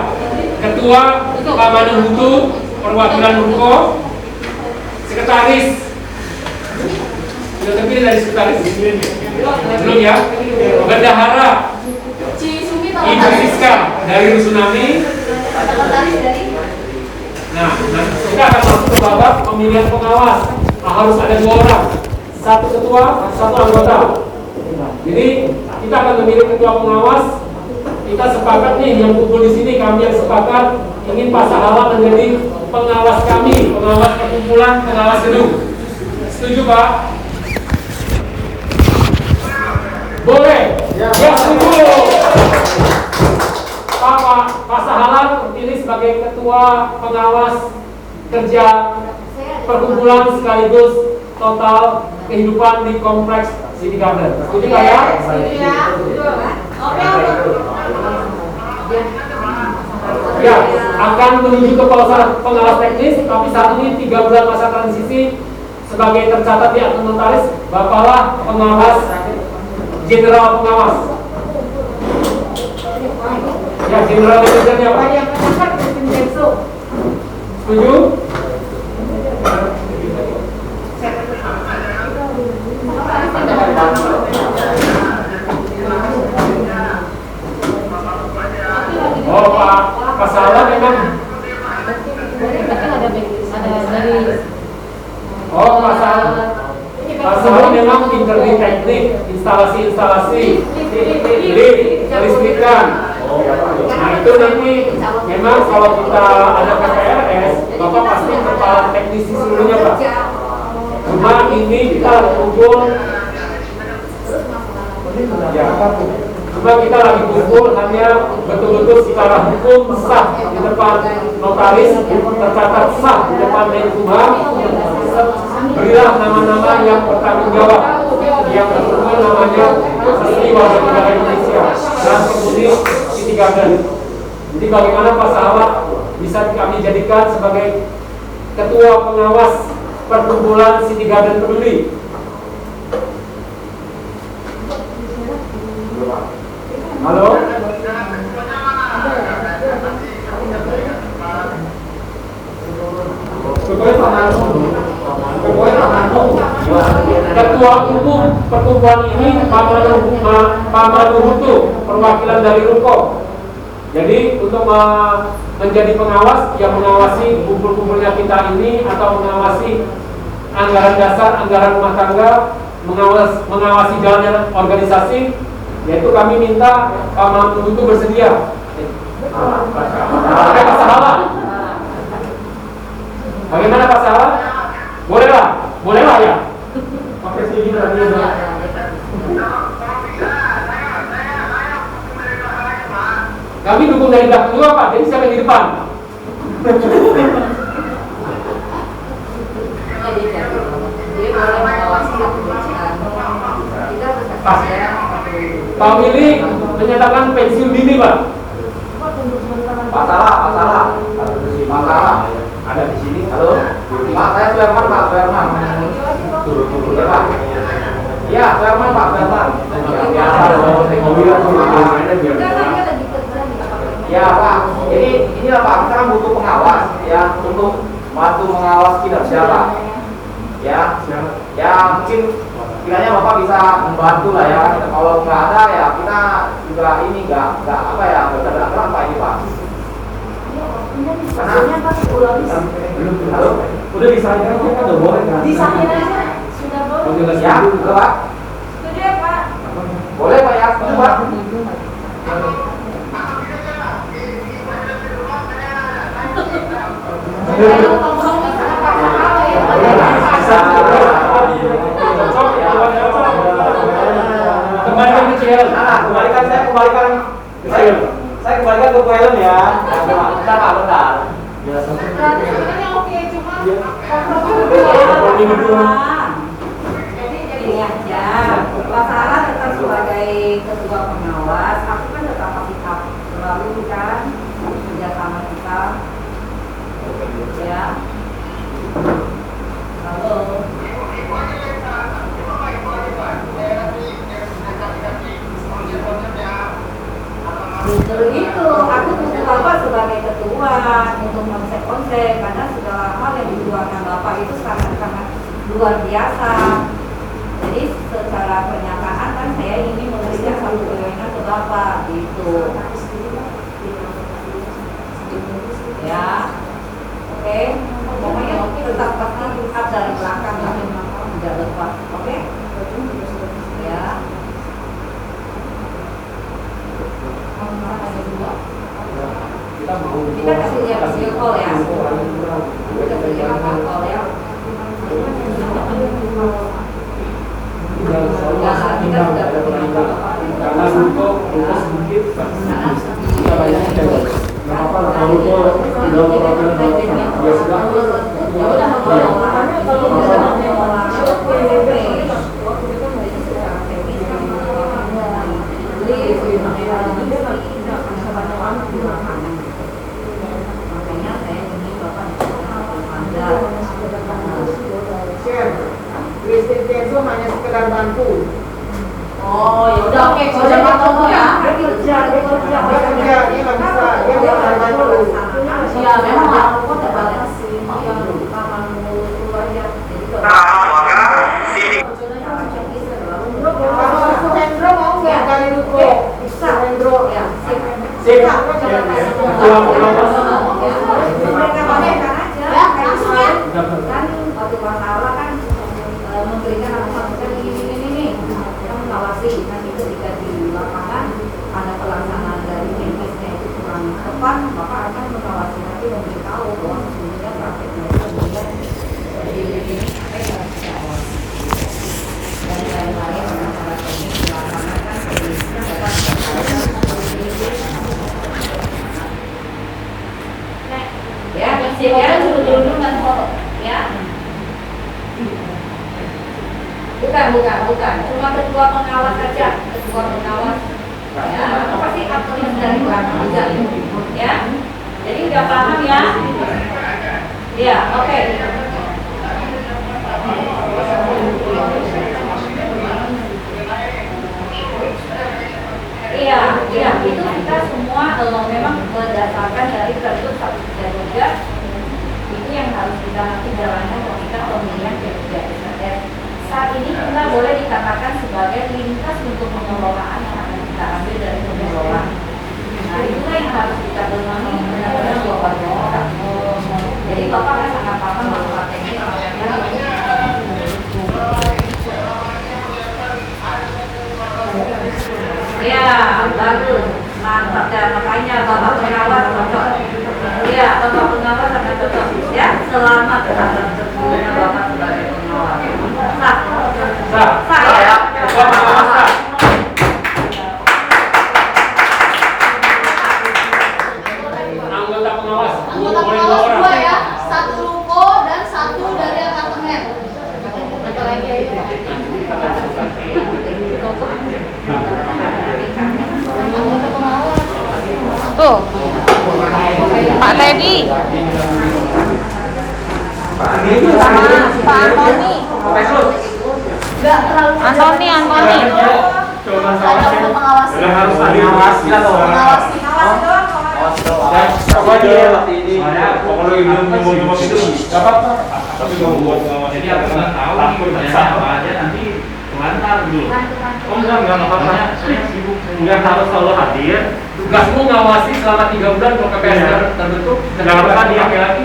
Ketua Pak Manu Hutu, perwakilan Ruko, Sekretaris. Sudah terpilih dari sekretaris? Belum ya? Bendahara Ibu Siska dari Rusunami. Nah, kita akan masuk ke babak pemilihan pengawas. Harus ada 2 orang, 1 ketua, 1 anggota. Jadi kita akan memilih ketua pengawas. Kita sepakat nih yang kumpul di sini, kami yang sepakat ingin Pak Sahala menjadi pengawas kami, pengawas perkumpulan, pengawas gedung. Setuju Pak? Boleh? Ya, setuju. Pak Sahala terpilih sebagai ketua pengawas kerja perkumpulan sekaligus total kehidupan di kompleks City Garden. Setuju Pak ya? Setuju ya. Oke. Ya, akan menuju ke pengawas teknis, tapi saat ini 3 bulan masa transisi sebagai tercatat di akun notaris, Bapaklah pengawas Jenderal Pengawas. Ya, Jenderal Managernya Pak. Setuju? Oh Pak Salah memang. Oh Pak Salah memang pinter di teknik, instalasi, lift, kelistrikan. Nah itu nanti memang kalau kita ada PPRS, Bapak pasti kepala teknisi seluruhnya Pak. Cuma ini kita kumpul. Ya, cuma kita lagi kumpul hanya betul-betul secara hukum sah di depan notaris, tercatat sah di depan Menkumham. Berilah nama-nama yang bertanggung jawab, yang berkumpul namanya resmi warga negara Indonesia dan penghuni City Garden. Jadi bagaimana Pak Sahabat bisa kami jadikan sebagai ketua pengawas perkumpulan City Garden Peduli? Halo? Ketua umum perkumpulan ini Pak Manu Hutu, perwakilan dari Ruko. Jadi untuk menjadi pengawas yang mengawasi kumpul-kumpulnya kita ini atau mengawasi anggaran dasar, anggaran rumah tangga, mengawasi jalannya organisasi, Yaitu kami minta Pak Mahfud itu bersedia. Pakai Pak Salah. Bagaimana Pak Salah? Bolehlah ya. Pakai sini tadi. Kami dukung dari belakang juga Pak, jadi siapa yang di depan? Pak Willy menyatakan pensiun dini Pak. Masalah. Ada di sini. Halo. Pak, saya Suherman, Pak Suherman. Ya, Pak. Iya, Suherman, Pak Suherman. Ya, Pak. Inilah Pak, kita kan butuh pengawas ya untuk bantu mengawas kinerja Pak. Ya, mungkin kiranya Bapak bisa membantu lah ya. Kalau nggak ada ya kita juga ini nggak apa ya, nggak terang Pak ini Pak. Karena halo, Udah disalin aja kan udah boleh kan? Disalin aja, sudah boleh. ya, udah Pak. Setuju ya Pak? Boleh Pak ya, setuju Pak. Kembalikan ke channel. Saya kembalikan ke film ya. Bentar Pak, bentar. Sebenarnya oke, cuma Jadi gini aja, Pak Sarah tetap sebagai ketua pengawas, aku kan tetap sikap selalu kan kerjasama kita, ya. Halo. Justru itu, aku butuh Bapak sebagai ketua untuk konsep-konsep karena segala hal yang dituangkan Bapak itu sangat-sangat luar biasa. Jadi secara pernyataan kan saya ingin memberikan satu kewenangan ke Bapak gitu. Ya, oke. Pokoknya tetap pasti up dari belakang ya, tidak lepas. Oke? Ya. Kita kasih dia video call ya. Kita kasih dia call ya. Kita sudah berbincang Karena untuk sedikit kita banyak cewek. Nggak apa-apa, kalau itu udah program ya sudah. Ya udah, makanya saya ingin Bapak Listrik itu hanya sekedar bantu. oh ya udah oke, kalau udah bantu ya. Dia kerja, dia nggak bisa, dia bisa bantu. Iya, memang aku terbatasi. Iya, Kalau Su Hendro mau nggak kali Ruko? Su Hendro ya. Sip. Pulang mereka pamerkan aja. Ya, langsung ya. Kan waktu masalah kan memberikan apa-apa ini yang mengawasi nanti ketika di lapangan ada pelaksanaan dari medisnya itu kurang tepat, Bapak akan mengawasi nanti memberitahu bahwa sesungguhnya prakteknya itu kemudian ini dan lain-lain masalah teknis di lapangan kan medisnya Bapak ya, ya dulu kan foto ya. Bukan. Cuma ketua pengawas saja, ketua pengawas. Ya, pasti aktornya dari belakang juga. Ya, jadi udah paham ya? Iya, oke. Iya, itu kita semua memang berdasarkan dari Pergub 133 itu yang harus kita nanti jalankan ketika pemilihan P3 SDR. Saat ini kita boleh dikatakan sebagai lintas untuk pengelolaan yang akan kita ambil dari pengelolaan. Nah, itulah yang harus kita benahi benar-benar Bapak. Jadi Bapak kan sangat paham bahwa teknis makanya Bapak Pengawas cocok. Iya, Bapak Pengawas sangat cocok. Ya, selamat atas terpilihnya Bapak sebagai pengawas. Sah. Sah ya. Ketua pengawas sah. Anggota pengawas. Anggota pengawas 2 ya, 1 ruko dan 1 dari apartemen. Atau lagi ya itu Pak. Anggota pengawas. Tuh, Pak Teddy sama Pak Antoni. Enggak terlalu Antoni. Ada untuk mengawasi. Udah harus ada ngawasi lah tuh. Mengawasi. Coba dia kalau belum ngomong itu nggak apa-apa. Tapi kalau buat ngawasi Jadi aku nggak tahu nih kerjanya apa aja nanti kelantar dulu. Oh enggak apa-apa. Saya sibuk. Nggak harus selalu hadir. Tugasmu ngawasi selama 3 bulan kalau KPS terbentuk. Nggak harus hadir. Lagi.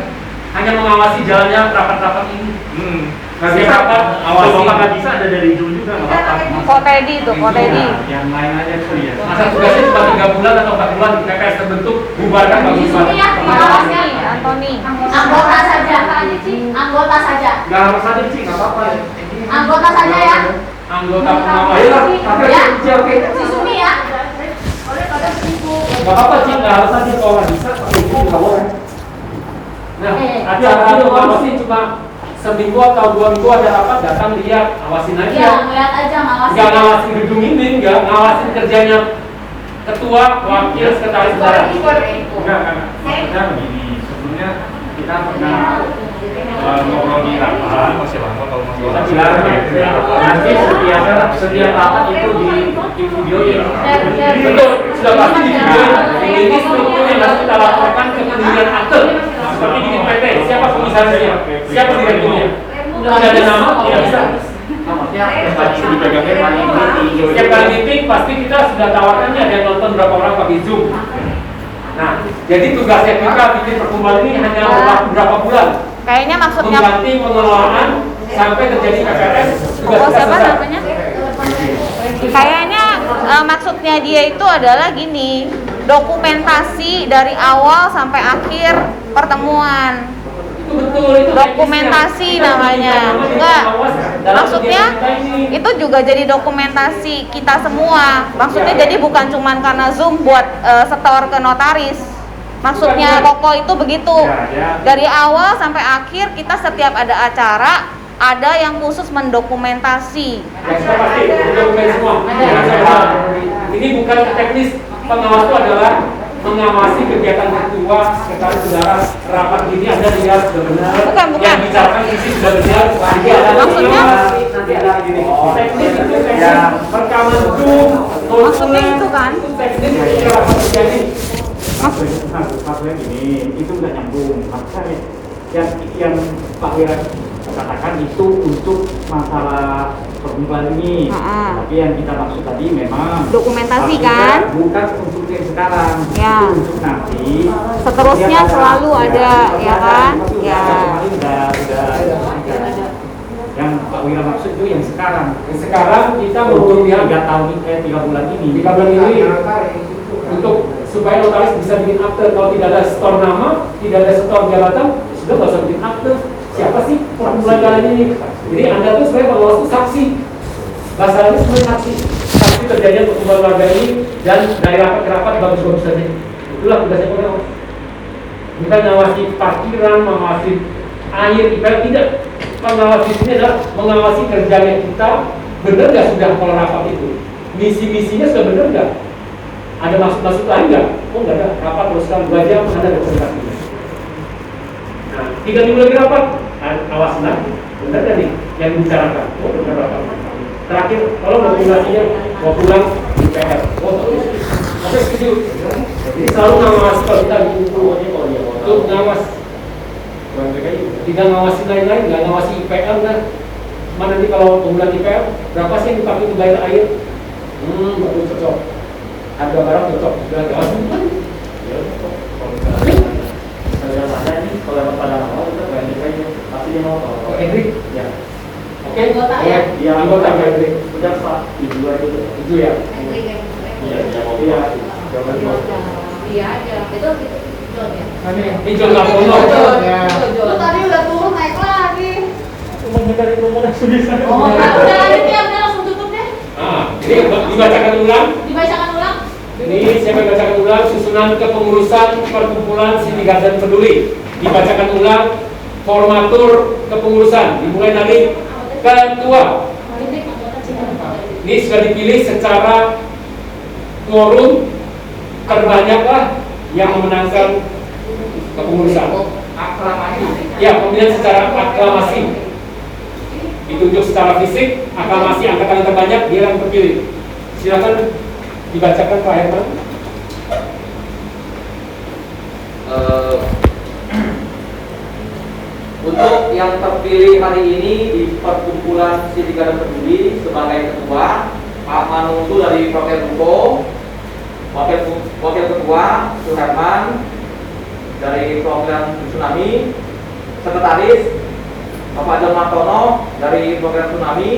Hanya mengawasi jalannya rapat-rapat ini. Nanti rapat awasi. Kalau nggak bisa ada dari dulu juga nggak apa-apa. Kok Teddy tuh, Kok Teddy. Yang lain aja tuh ya. Masa tugasnya cuma 3 bulan atau 4 bulan KPS terbentuk, bubarkan bagus Di sini ya, mengawasnya. Antoni. Anggota saja. Anggota saja. Nggak harus hadir sih nggak apa-apa. Anggota saja ya. Anggota pengawas. Ayolah, tapi Ya. oke. Si Sumi ya. Oleh pada sibuk. Gak apa-apa sih, nggak harus hadir kalau nggak bisa. Itu nggak boleh. Nah, acara ngawasi cuma seminggu atau 2 minggu ada rapat, datang lihat, awasin aja. Iya, ngeliat aja ngawasi. Nggak ngawasin gedung ini, nggak ngawasin kerjanya ketua, wakil, sekretaris daerah. Enggak kan? Maksudnya begini, sebelumnya kita pernah ngobrol di rapat, masih lama kalau masih nanti setiap rapat itu di videoin. Betul, sudah pasti di video ini struktur yang harus kita laporkan ke pendirian akte. Seperti di PT, siapa komisarisnya, siapa direkturnya. Tidak ada nama, tidak bisa. Setiap kali meeting pasti kita sudah tawarkannya ada yang nonton berapa orang pakai Zoom. Nah, jadi tugasnya kita bikin perkumpulan ini hanya berapa bulan. Kayaknya maksudnya Mengganti pengelolaan sampai terjadi KPS. Tugas oh, kita siapa selesai. namanya? Kayaknya maksudnya dia itu adalah gini, dokumentasi dari awal sampai akhir pertemuan. Itu betul, itu Dokumentasi teknisnya. namanya. Kita Enggak. pengawas dalam Maksudnya kegiatan kita ini. itu juga jadi dokumentasi kita semua. Maksudnya jadi bukan cuman karena Zoom buat setor ke notaris. Maksudnya Koko itu begitu. Dari awal sampai akhir kita setiap ada acara ada yang khusus mendokumentasi. Ya, kita pasti dokumen semua. Ini bukan teknis, pengawas itu adalah mengawasi kegiatan ketua, sekretaris saudara rapat ini ada lihat benar. Bukan. Yang bicarakan isi sudah benar. Nanti ada Maksudnya? nanti ada gini. Teknis itu teknis perekaman Zoom. Maksudnya itu kan? Itu teknis ketika rapat terjadi. Maksudnya gini, itu nggak nyambung. Maksudnya yang Pak Wira katakan itu untuk masalah perkumpulan ini. Tapi yang kita maksud tadi memang Dokumentasi maksudnya kan? bukan untuk yang sekarang, Ya. itu untuk nanti. Seterusnya Dia selalu ada, ya kan? Tapi Ya. kemarin udah. Yang Pak Wira maksud itu yang sekarang. Sekarang kita Untuk mempunyai 3 bulan ini. 3 bulan ini untuk supaya notaris bisa bikin akte. Kalau tidak ada setor nama, tidak ada setor jabatan, sudah nggak usah bikin akte. Siapa sih perkumpulan kalian ini? Jadi Anda tuh sebagai pengawas itu saksi. Bahasanya sebagai saksi. Saksi terjadinya perkumpulan warga ini dan dari rapat ke rapat bagus-bagus saja. Itulah tugasnya pengawas. Bukan mengawasi parkiran, mengawasi air, IPL, tidak. Pengawas di sini adalah mengawasi kerjanya kita. Benar nggak sudah kalau rapat itu? Misi-misinya sudah benar nggak? Ada maksud-maksud lain nggak? Oh nggak ada. Rapat teruskan 2 jam, ada representasinya. Nah, 3 minggu lagi rapat, awasin lagi. Benar nggak nih yang dibicarakan? Oh benar rapat. Terakhir, kalau mau pulang di PR. Oh terus. Oke setuju. Jadi selalu ngawasi kalau kita bikin pokoknya kalau dia untuk ngawas. Tidak ngawasi lain-lain, nggak ngawasi IPL kan? Mana nanti kalau penggunaan IPL berapa sih yang dipakai untuk bayar air? Betul cocok. Harga barang cocok. Sudah ngawasin kan? Ya cocok. Kalau misalnya saya ada nih, kalau dapat pada awal kita bayar aja. Pasti dia mau tahu. Hendrik, ya. Oke, Anggota ya? Iya, anggota Hendrik. Sudah Pak, di 2 itu ya. Hendrik yang Iya, iya. Jangan Iya aja. Itu John ya. Ini John Lapono. Lu tadi udah turun naik lagi. Cuma dari nomor bisa. Oh, udah ini udah langsung tutup deh. Ini dibacakan ulang. Dibacakan ulang. Ini saya bacakan ulang susunan kepengurusan perkumpulan sindikat dan peduli. Dibacakan ulang formatur kepengurusan dimulai dari ketua. Ini sudah dipilih secara quorum terbanyak lah yang memenangkan kepengurusan. Aklamasi. Ya, pemilihan secara aklamasi. Ditunjuk secara fisik, aklamasi angkatan yang terbanyak dia yang terpilih. Silakan dibacakan Pak Herman. Untuk yang terpilih hari ini di perkumpulan sindikat dan peduli sebagai ketua, Pak Manunggu dari Proker Ruko, wakil ketua Suherman dari perwakilan Tsunami, sekretaris Bapak John Martono dari perwakilan Tsunami,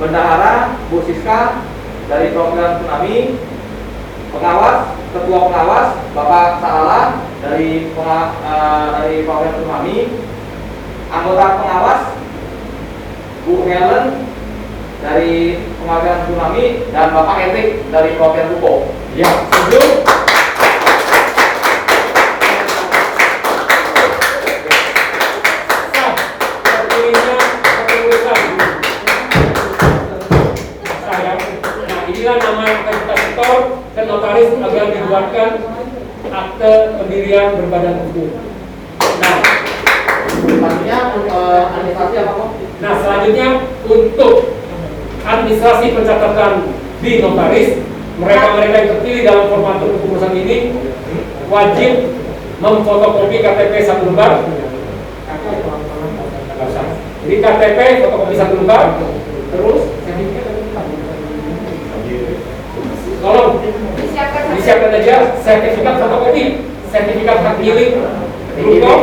bendahara Bu Siska dari perwakilan Tsunami, pengawas, ketua pengawas Bapak Sarala dari perwakilan Tsunami, anggota pengawas Bu Helen dari perwakilan Tsunami, dan Bapak Etik dari perwakilan Ruko. Ya, setuju. Sah, terpilihnya kepengurusan. Saya. Nah, inilah nama yang akan kita setor ke notaris agar dibuatkan akte pendirian berbadan hukum. Nah, Selanjutnya administrasi apa kok? Nah, selanjutnya untuk administrasi pencatatan di notaris, mereka-mereka yang terpilih dalam formatur kepengurusan ini wajib memfotokopi KTP 1 lembar. Jadi KTP fotokopi 1 lembar, terus tolong disiapkan aja sertifikat fotokopi, sertifikat hak milik Ruko,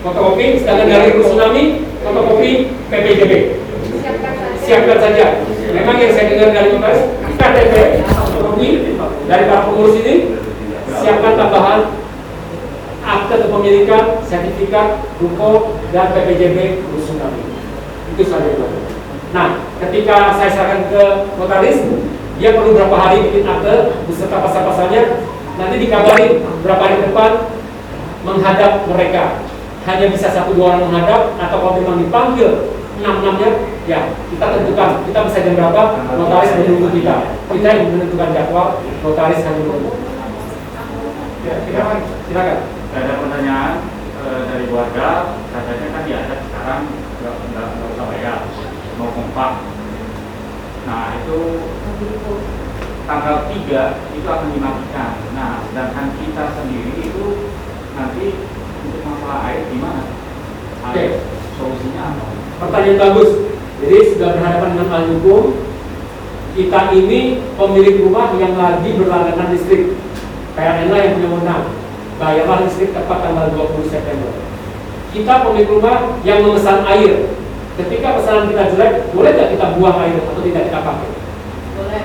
fotokopi, sedangkan dari Tsunami fotokopi PPJB. Siapkan saja. Memang yang saya dengar dari notaris, KTP fotokopi dari para pengurus ini, siapkan tambahan akte kepemilikan, sertifikat Ruko dan PPJB Tsunami. Itu saja. Nah, ketika saya serahkan ke notaris, dia perlu berapa hari bikin akte beserta pasal-pasalnya, nanti dikabarin berapa hari ke depan menghadap mereka. Hanya bisa 1-2 orang menghadap, atau kalau memang dipanggil 6-6-nya, ya kita tentukan kita bisa jam berapa, notaris menunggu kita yang menentukan jadwal, notaris hanya menunggu. Ya, silakan. Ada pertanyaan dari warga, katanya kan diadat sekarang nggak usah bayar, mau kompak. Nah itu tanggal 3 itu akan dimatikan. Nah sedangkan kita sendiri itu nanti untuk masalah air gimana? Oke. Solusinya apa? Pertanyaan bagus. Jadi sudah berhadapan dengan ahli hukum. Kita ini pemilik rumah yang lagi berlangganan listrik. PLN yang punya wewenang. Bayarlah listrik tepat tanggal 20 September. Kita pemilik rumah yang memesan air. Ketika pesanan kita jelek, boleh tidak kita buang air atau tidak kita pakai? Boleh.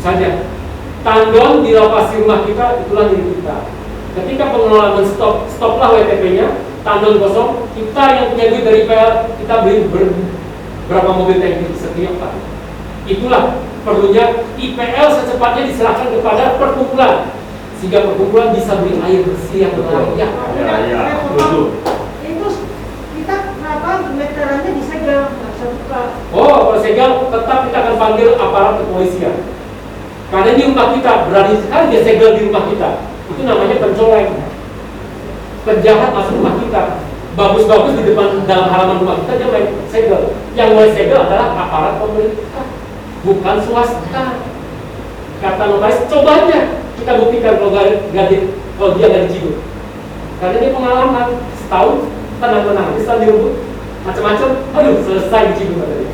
Saja. Tandon dilapasi rumah kita, itulah milik kita. Ketika pengelola stoplah WTP-nya, tandon kosong, kita yang punya duit dari PL, kita beli berapa mobil tangki setiap tahun. Itulah perlunya IPL secepatnya diserahkan kepada perkumpulan, sehingga perkumpulan bisa beli air bersih yang layak. Itu kita kenapa meterannya disegel, nggak bisa buka. Oh, kalau segel tetap kita akan panggil aparat kepolisian. Karena di rumah kita berani sekali dia segel di rumah kita. Itu namanya pencoreng. Penjahat masuk rumah kita. Bagus-bagus di depan dalam halaman rumah kita dia main segel. Yang mulai segel adalah aparat pemerintah, bukan swasta. Kata notaris, coba aja kita buktikan kalau dia nggak diciduk. Karena dia pengalaman setahun tenang-tenang, bisa direbut macam-macam, aduh selesai diciduk tadi.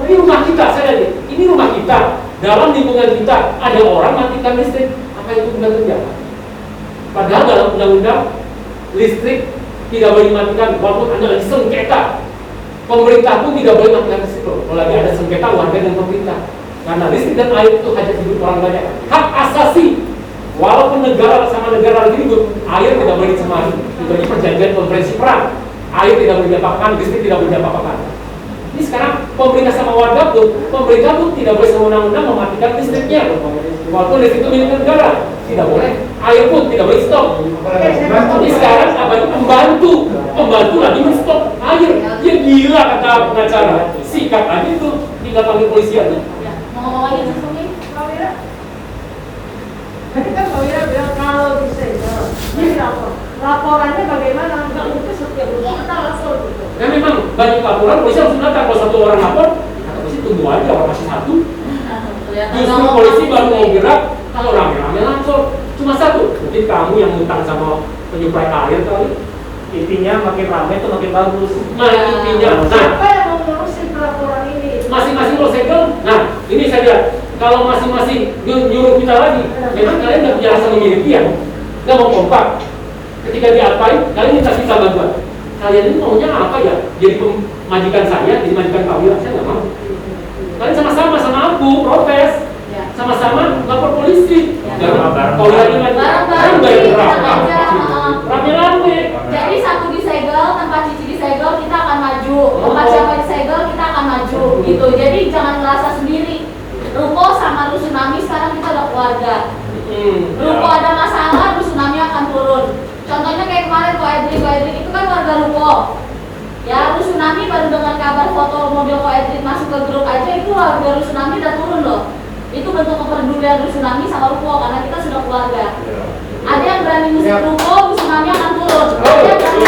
Ini rumah kita, saya lihat ini rumah kita. Dalam lingkungan kita ada orang matikan listrik, apa itu benar terjadi? Padahal dalam undang-undang listrik tidak boleh dimatikan walaupun Anda lagi sengketa. Pemerintah pun tidak boleh matikan listrik kalau lagi ada sengketa warga dan pemerintah. Karena listrik dan air itu hajat hidup orang banyak. Hak asasi Walaupun negara sama negara lagi ribut, air tidak boleh dicemari. Itu ini perjanjian konferensi perang. Air tidak boleh diapa-apakan, listrik tidak boleh diapa-apakan. Ini sekarang pemerintah sama warga tuh, pemerintah tuh tidak boleh sewenang-wenang mematikan listriknya. Walaupun listrik itu milik negara, tidak boleh. Air pun tidak boleh stop. Tapi sekarang apa itu pembantu lagi men-stop air. Ya gila kata pengacara. Sikat aja itu, tinggal panggil polisi aja. Mau ngomongin langsung nih, Pak Wira. Tadi kan Pak Wira bilang kalau disegel, jadi laporannya bagaimana? Enggak mungkin setiap rumah kita lapor gitu. Nah memang banyak laporan, polisi harus datang. Kalau satu orang lapor, kata polisi tunggu aja, orang masih satu. Justru polisi baru mau gerak, kalau rame-rame lapor. Cuma satu, mungkin kamu yang ngutang sama penyuplai air kali. Intinya makin ramai itu makin bagus. Nah intinya, Siapa yang mau ngurusin laporan ini? masing-masing lo segel. Nah ini saya lihat, kalau masing-masing nyuruh kita lagi, memang kalian nggak punya rasa memiliki ya, nggak mau kompak. Ketika diapain, kalian minta kita bantuan. Kalian ini maunya apa ya? Jadi majikan saya, jadi majikan Pak Wira, saya nggak mau. Kalian sama-sama sama aku protes, sama-sama lapor polisi. Kalau lagi rame-rame. Jadi satu disegel, tempat Cici disegel, kita akan maju. Tempat siapa disegel, kita akan maju. Gitu. Jadi jangan merasa sendiri. Ruko sama Rusunami sekarang kita udah keluarga. Ruko ada masalah, Rusunami akan turun. Contohnya kayak kemarin Ko Edric itu kan warga Ruko. Ya, Rusunami baru dengar kabar foto mobil Ko Edric masuk ke grup aja, itu warga Rusunami udah turun loh. Itu bentuk kepedulian Rusunami sama Ruko karena kita sudah keluarga. Ada yang berani musik Ruko, Rusunami akan turun. Ada yang berani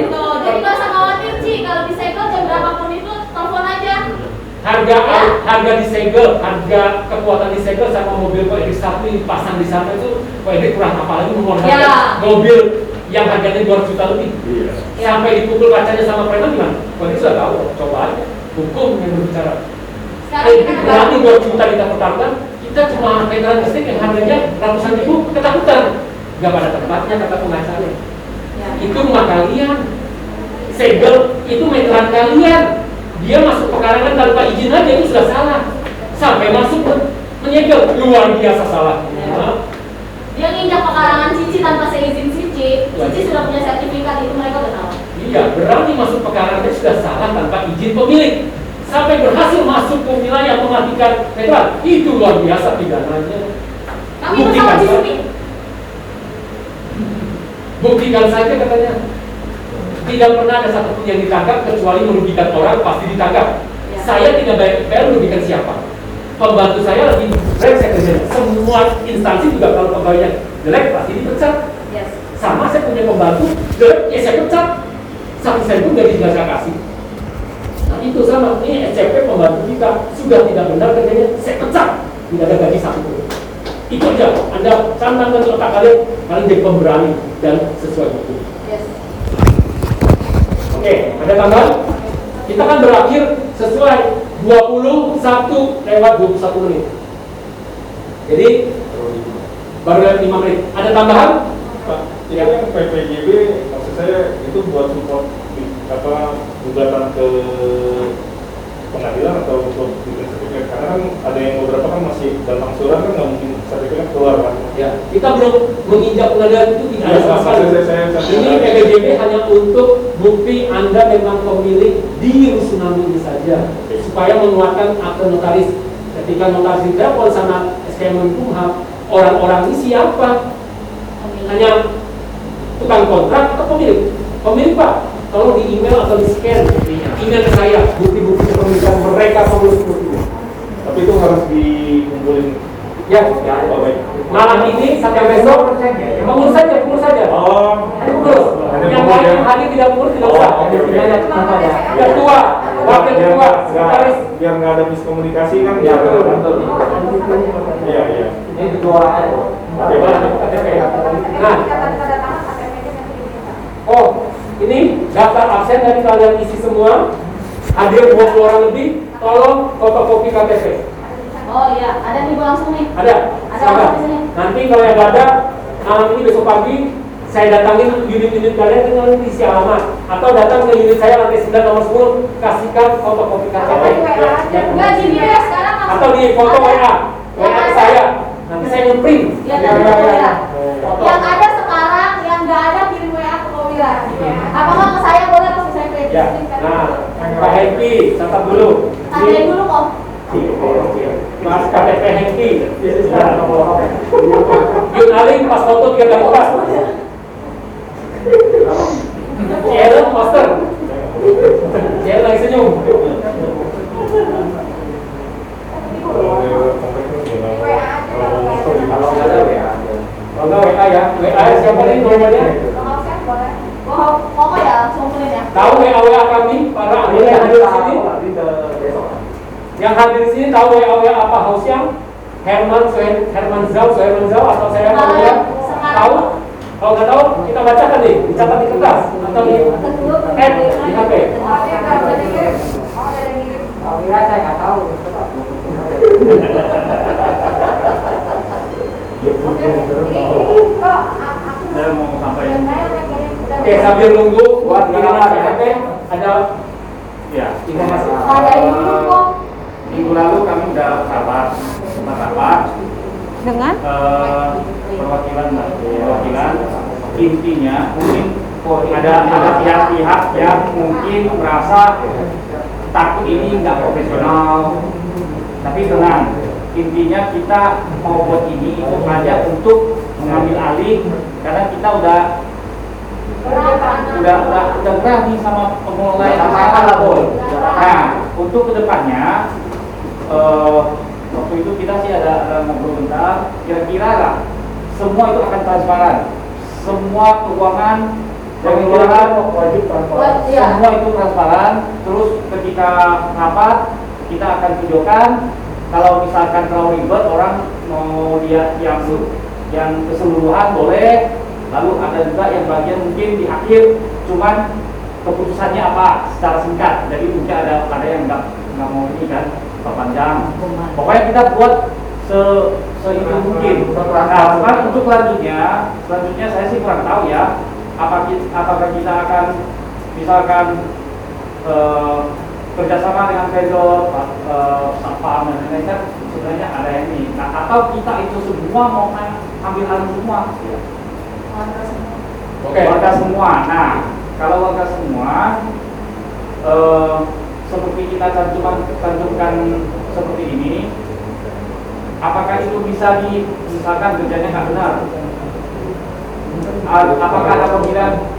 gitu. Jadi gak usah khawatir Ci, kalau disegel jam berapapun itu telepon aja. Harga disegel, harga kekuatan disegel sama mobil Ko Edric satu dipasang di sana itu Ko Edric kurang apa lagi mengorbankan mobil yang harganya 200 juta lebih. Sampai dipukul kacanya sama preman gimana? Ko Edric sudah tahu, coba aja. Hukum yang berbicara. Sekarang kita berarti 2 juta kita pertaruhkan, kita cuma meteran listrik yang harganya ratusan ribu, ketakutan. Gak pada tempatnya kata pengacara. Itu rumah kalian. Segel itu meteran kalian. Dia masuk pekarangan tanpa izin aja itu sudah salah. Sampai masuk menyegel, luar biasa salah. Dia nginjak pekarangan Cici tanpa seizin Cici. Cici sudah punya sertifikat, itu mereka udah tahu. Iya, berarti masuk pekarangan sudah salah tanpa izin pemilik. Sampai berhasil masuk ke wilayah mematikan meteran, itu luar biasa pidananya. Kami bersama Cici. Buktikan saja katanya. Tidak pernah ada satupun yang ditangkap kecuali merugikan orang pasti ditangkap. Saya tidak bayar IPL merugikan siapa? Pembantu saya lagi brengsek kerjanya. Semua instansi juga kalau pegawainya jelek pasti dipecat. Sama saya punya pembantu jelek, ya saya pecat. Satu sen pun gaji nggak saya kasih. Nah itu sama. Ini SCP pembantu kita sudah tidak benar kerjanya, saya pecat. Tidak ada gaji satu pun. Itu aja. Anda canangkan otak kalian jadi pemberani dan sesuai hukum. Oke, ada tambahan? Kita kan berakhir sesuai 21:21 menit. Jadi baru 5 menit. Ada tambahan? Pak, ini yang PPJB maksud saya itu buat support gugatan ke pengadilan atau untuk bikin sertifikat, karena kan ada yang beberapa kan masih datang surat kan nggak mungkin sertifikat keluar kan. Ya, kita belum menginjak pengadilan itu tidak ada sama sekali. Ini PPJB hanya untuk bukti Anda memang pemilik di Rusunami ini saja, supaya menguatkan akte notaris. Ketika notaris ditelepon sama SKM Menkumham, orang-orang ini siapa? Hanya tukang kontrak atau pemilik? Pemilik Pak, tolong di email atau di scan email ke saya bukti-bukti kepemilikan mereka pemilik bukti. Tapi itu harus dikumpulin. Ya, malam ini sampai besok pengurus saja. Oh, Pengurus. Yang lain hadir tidak pengurus tidak usah. Ketua, wakil ketua, sekretaris. Biar nggak ada miskomunikasi kan. Ya betul. Iya. Ini ketua. Nah, ini daftar absen dari kalian isi semua. Hadir 20 orang lebih. Tolong fotokopi KTP. Oh iya, ada nih Bu langsung nih. Ada. Nanti kalau yang ada malam ini besok pagi saya datangin unit-unit kalian dengan isi alamat atau datang ke unit saya lantai 9 nomor 10 kasihkan fotokopi KTP. Enggak gini ya, sekarang Atau di foto WA ke saya. Nanti saya nge-print. Ya, yang ada sekarang, yang nggak ada kirim WA ke Wira. Apakah ke saya boleh atau ke saya print? Ya. Nah, Pak Hengki, catat dulu. Tanyain dulu kok. Mas KTP Hengki. Yun Aling pas foto 3 kali pas. Cielo poster. Cielo lagi senyum. Kalau nggak ada WA. Kalau nggak WA ya, WA siapa nih nomornya? Pokoknya ya, langsung print ya. Tahu WA kami para ahli yang hadir di sini? Yang hadir di sini tahu WA apa Hausiang? Herman Zhao atau saya Maria? Tahu? Kalau nggak tahu, kita bacakan nih, dicatat di kertas atau di HP. Wira saya nggak tahu. Saya mau sampaikan. Oke, sambil nunggu buat di HP ada Ya, informasi. Ada ini dulu kok. minggu lalu kami udah rapat Dengan perwakilan. Intinya mungkin ada pihak-pihak yang mungkin merasa takut ini nggak profesional, tapi tenang. Intinya kita mau buat ini itu hanya untuk mengambil alih karena kita udah berani sama pengelola yang salah. Nah, untuk kedepannya waktu itu kita sih ada ngobrol bentar, kira-kira lah semua itu akan transparan, semua keuangan pengeluaran wajib transparan, semua itu transparan. Terus ketika rapat kita akan videokan. Kalau misalkan terlalu ribet, orang mau lihat yang keseluruhan boleh. Lalu ada juga yang bagian mungkin di akhir, cuman keputusannya apa secara singkat. Jadi mungkin ada yang nggak mau ini kan perpanjang. Pokoknya kita buat itu mungkin. Nah, cuman untuk selanjutnya saya sih kurang tahu ya. Apakah kita akan misalkan kerjasama dengan vendor, satpam dan lain-lain, kan sebenarnya ada yang ini. Nah, atau kita itu semua mau ambil alih semua. Oke. Warga semua. Nah, kalau warga semua, seperti kita cantumkan seperti ini, apakah itu bisa misalkan kerjanya nggak benar? Apakah ada pemilihan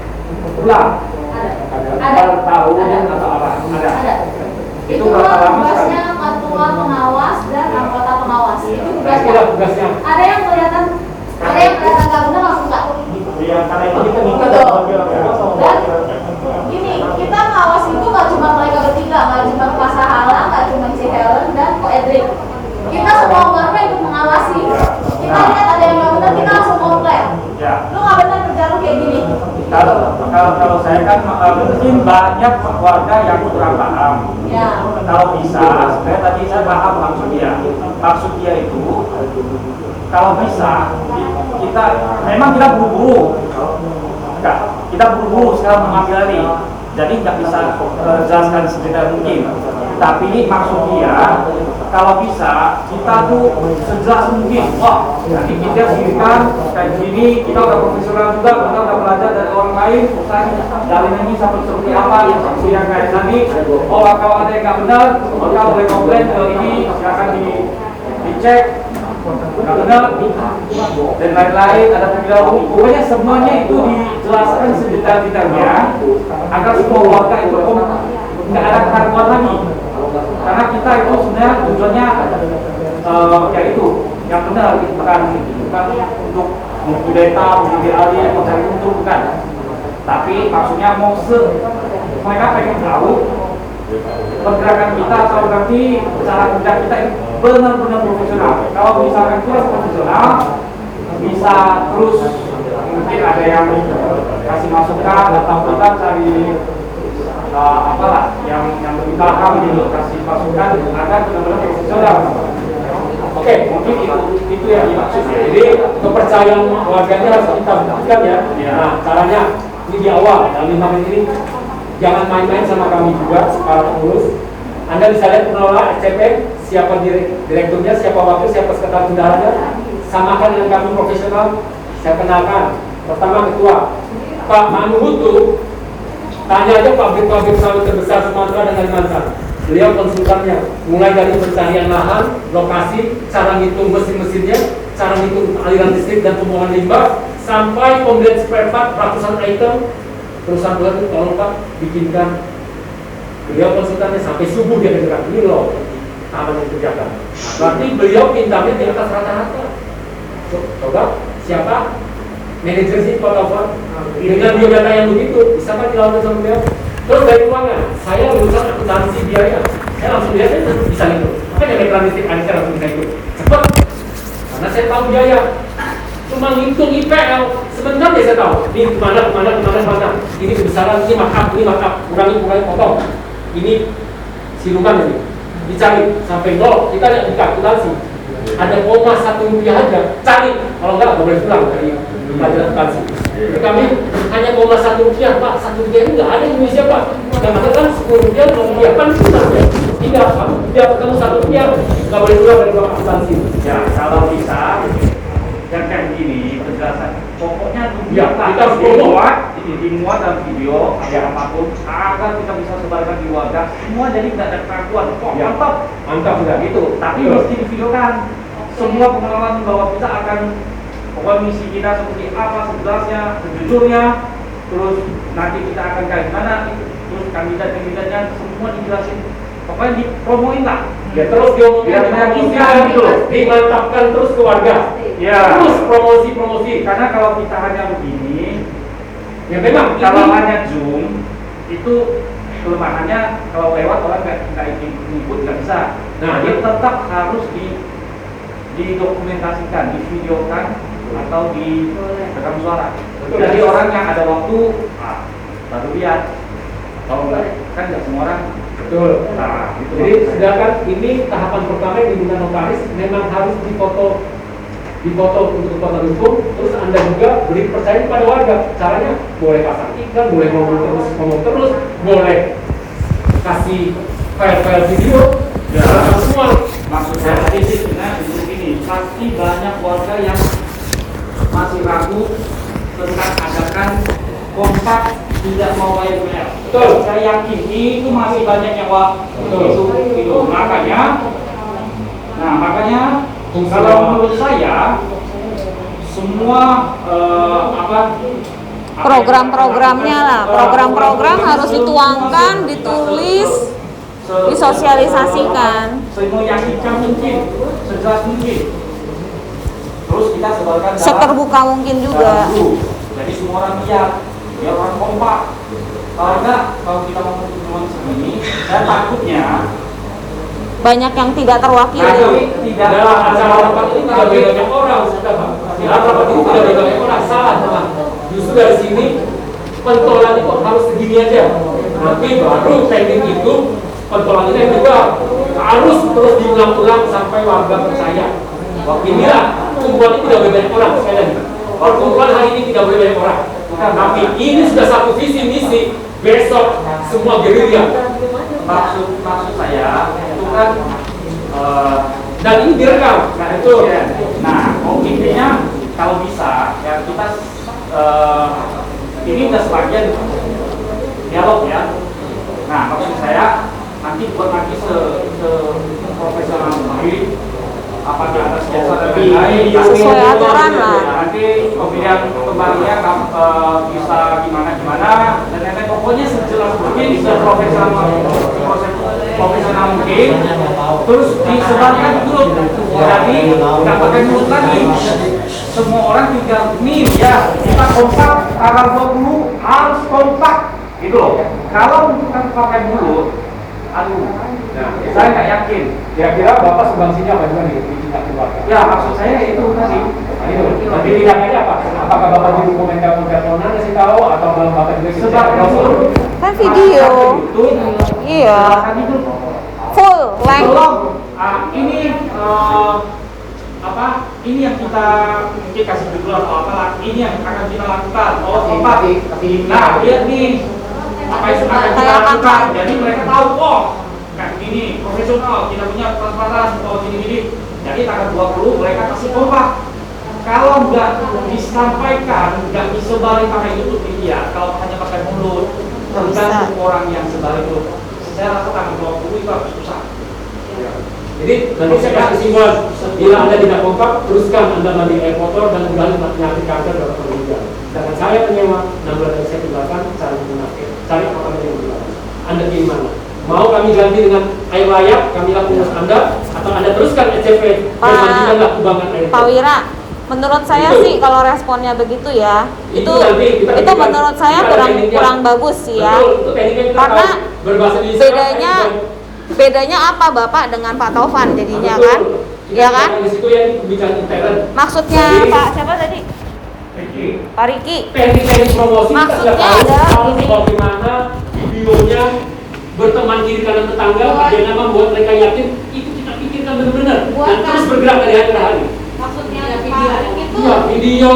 ulang? Ada. Tahun atau apa? Ada. Itu tugasnya ketua pengawas dan anggota pengawas. Itu tugasnya. Ada yang kelihatan nggak benar langsung nggak. Iya, karena itu kita minta Dan ini kita pengawas itu nggak cuma mereka bertiga, nggak cuma Pak Sahala, nggak cuma si Helen dan Ko Edric. Kita semua warga ikut mengawasi. Kita lihat ada yang nggak benar, kita langsung komplain. Ya. Lu nggak benar kerja lu kayak gini. Kalau saya kan mungkin banyak warga yang kurang paham. Ya. Kalau bisa, sebenarnya tadi saya paham maksud dia itu kalau bisa memang kita buru-buru. Kita buru-buru sekarang mengambil alih. Jadi nggak bisa jelaskan sedetail mungkin. Tapi maksud dia kalau bisa kita tuh sejelas mungkin. Wah, nanti kita berikan kayak gini, kita udah profesional juga, kita udah belajar dari orang lain, jalan ini seperti apa, yang kayak tadi. Oh, kalau ada yang nggak benar, maka boleh komplain ke ini, silakan dicek. Nggak benar dan lain-lain, ada pemberitahuan. Pokoknya semuanya itu dijelaskan sedetail-detailnya agar semua warga itu nggak ada keraguan lagi. Karena kita itu sebenarnya tujuannya ya itu yang benar, bukan untuk mengkudeta, mengambil alih, mencari untung, bukan. Tapi maksudnya mereka pengen tahu pergerakan kita atau nanti cara kerja kita benar-benar profesional. Kalau misalkan kurang profesional, bisa terus mungkin ada yang kasih masukan atau kita cari apalah yang lebih paham gitu, kasih masukan agar benar-benar profesional. Oke, mungkin itu yang dimaksud ya. Jadi kepercayaan warganya harus kita buktikan ya. Nah, caranya ini di awal dalam 5 menit ini jangan main-main sama kami juga para pengurus. Anda bisa lihat pengelola SCP siapa direkturnya, siapa wakil, siapa sekretaris bendaharanya, samakan dengan kami profesional. Saya kenalkan. Pertama ketua Pak Manuhutu, tanya aja pabrik-pabrik sawit terbesar Sumatera dan Kalimantan. Beliau konsultannya, mulai dari pencarian lahan, lokasi, cara ngitung mesin-mesinnya, cara ngitung aliran listrik dan pembuangan limbah, sampai pembelian spare part ratusan item. Perusahaan itu tolong Pak bikinkan. Beliau konsultannya sampai subuh dia bergerak. Ini loh apa yang dikerjakan. Berarti beliau pintarnya di atas rata-rata. Coba siapa manajer sih Pak Taufan dengan biodata yang begitu bisa kan dilakukan sama beliau. Terus dari keuangan, saya lulusan akuntansi biaya, saya langsung lihat bisa itu. Apa yang elektronistik ada saya langsung bisa itu cepat karena saya tahu biaya. Cuma ngitung IPL sebentar ya saya tahu ini kemana. Ini kebesaran, ini markup, kurangi, potong. Ini siluman ini dicari sampai nol. Kita lihat di kalkulasi ada koma 1 rupiah aja, cari. Kalau enggak boleh pulang dari pelajaran akuntansi. Kami hanya koma 1 rupiah Pak, 1 rupiah itu nggak ada di Indonesia Pak. Yang ada kan 10 rupiah, 20 rupiah kan susah ya. Tidak Pak, dia ketemu 1 rupiah nggak boleh pulang dari akuntansi. Ya kalau bisa dan kayak begini penjelasan pokoknya ya, kita harus dimuat dalam video ada apapun agar kita bisa sebarkan di warga semua, jadi tidak ada keraguan. Ya. Mantap sudah gitu, tapi mesti divideokan semua pengalaman bahwa kita akan pokoknya misi kita seperti apa sejelasnya, sejujurnya, terus nanti kita akan kayak gimana, terus kandidatnya semua dijelasin, pokoknya dipromoin lah. Ya terus dimantapkan terus ke warga. Ya. Terus promosi. Karena kalau kita hanya begini, ya memang kalau hanya Zoom itu kelemahannya kalau lewat orang nggak ikut nggak bisa. Nah, dia tetap harus didokumentasikan, divideokan atau di rekam suara. Jadi orang yang ada waktu baru lihat. Kalau enggak kan nggak semua orang. Betul. Nah, gitu. Jadi sedangkan ini tahapan pertama yang digunakan notaris memang harus difoto untuk kekuatan hukum. Terus Anda juga beri kepercayaan kepada warga. Caranya boleh pasang iklan, boleh ngomong terus, boleh kasih file-file video. Ya, semua. Maksud saya tadi sih begini, pasti banyak warga yang masih ragu tentang adakan kompak tidak mau bayar BL. Betul. Saya yakin itu masih banyak yang itu. Makanya kalau menurut saya semua program-programnya lah, program-program harus dituangkan, ditulis, disosialisasikan. Semeyakinkan mungkin, sejelas mungkin. Terus kita sebarkan Seterbuka mungkin juga. Jadi semua orang lihat, biar orang kompak. Kalau enggak, kalau kita mau pertemuan segini, saya takutnya banyak yang tidak terwakili. Tidak dalam acara rapat ini tidak banyak orang, sudah Pak. Dalam rapat ini tidak banyak orang, salah Pak. Justru dari sini pentolan itu harus segini aja. Nanti baru teknik itu pentolan ini juga harus terus diulang-ulang sampai warga percaya. Inilah kumpulan ini tidak boleh banyak orang sekali lagi. Perkumpulan hari ini tidak boleh banyak orang. Tapi ini sudah satu visi misi. Besok semua gerilya. Maksud saya itu kan dan ini direkam. Nah itu. Nah, intinya kalau bisa ya kita ini udah sebagian dialog ya. Nah, maksud saya nanti buat nanti profesional baik apakah atas dasar dan lain sesuai aturan lah. Nanti pemilihan kembalinya bisa gimana dan lain-lain, pokoknya sejelas mungkin profesional mungkin, terus disebarkan grup. Jadi nggak pakai mulut lagi, semua orang tinggal nih ya kita kompak tanggal 20 harus kompak gitu loh. Kalau bukan pakai mulut, aduh, saya nggak yakin. Kira-kira Bapak sumbangsinya apa juga nih di tingkat keluarga? Ya maksud saya itu tadi. Tapi tidaknya apa? Apakah Bapak di komentar teleponan kasih tahu atau Bapak juga sebar brosur? Kan video. Iya. Full length. Tolong, ini ini yang kita mungkin kasih judul atau apalah, ini yang akan kita lakukan. Tempat. Nah, lihat nih apa yang akan kita lakukan. Jadi mereka tahu kayak gini. profesional, kita punya transparan, gini-gini. Jadi tanggal 20 mereka kasih kompak. Kalau nggak disampaikan, nggak disebarin pakai YouTube media, kalau hanya pakai mulut, tergantung orang yang sebar itu. Saya rasa tanggal 20 itu harus susah. Jadi nanti saya kasih kesimpulan, bila Anda tidak kompak, teruskan Anda mandi air kotor dan kembali penyakit kanker dalam penelitian. Sedangkan saya penyewa, 6 bulan yang saya jelaskan cara menggunakan, cari apa yang menggunakan. Anda pilih mana? Mau kami ganti dengan air layak, kami lakukan Anda, atau Anda teruskan ECP dan mandikanlah kubangan air. Pak Wira, menurut saya sih kalau responnya begitu ya, itu menurut saya kurang bagus sih ya. Karena bedanya apa Bapak dengan Pak Taufan jadinya kan? Ya kan? Maksudnya Pak siapa tadi? Pak Riki. Teknik promosi maksudnya adalah bagaimana videonya berteman kiri kanan tetangga, bagaimana membuat mereka yakin itu kita pikirkan benar-benar dan terus bergerak dari hari ke hari. Maksudnya Pak itu video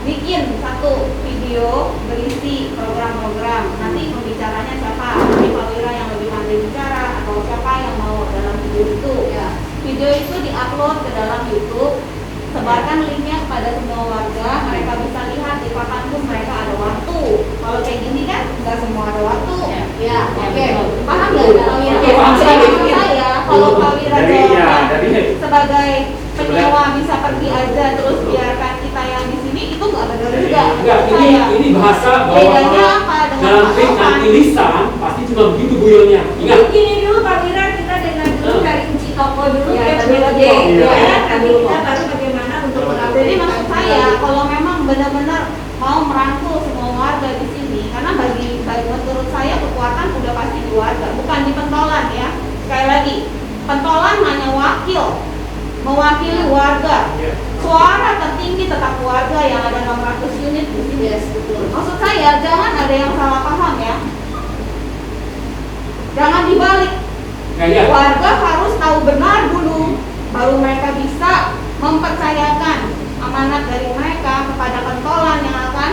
bikin satu video berisi program-program, nanti pembicaranya siapa, nanti Pak Wira yang lebih pandai bicara atau siapa yang mau dalam video itu ya. Video itu diupload ke dalam YouTube, sebarkan linknya kepada semua warga, mereka bisa lihat di kapanpun mereka ada waktu. Kalau kayak gini kan nggak semua ada waktu ya. Oke. Paham nggak Pak Wira? Saya kalau Pak Wira sebagai penyewa bisa pergi aja terus biarkan kita yang di sini itu nggak benar juga. Enggak, ini bahasa bahwa bedanya apa dengan dalam nanti lisan pasti cuma begitu guyonnya. Ingat. Gini dulu Pak Wira, kita dengar dulu dari kunci toko dulu ya, nanti kita baru bagaimana untuk mengupdate. Jadi maksud saya kalau memang benar-benar mau merangkul semua warga di sini, karena bagi menurut saya kekuatan udah pasti di warga, bukan di pentolan ya. Sekali lagi, pentolan hanya mewakili warga. Suara tertinggi tetap warga yang ada 600 unit di sini. Yes, betul. Maksud saya jangan ada yang salah paham ya. Jangan dibalik. Warga harus tahu benar dulu, baru mereka bisa mempercayakan amanat dari mereka kepada pentolan yang akan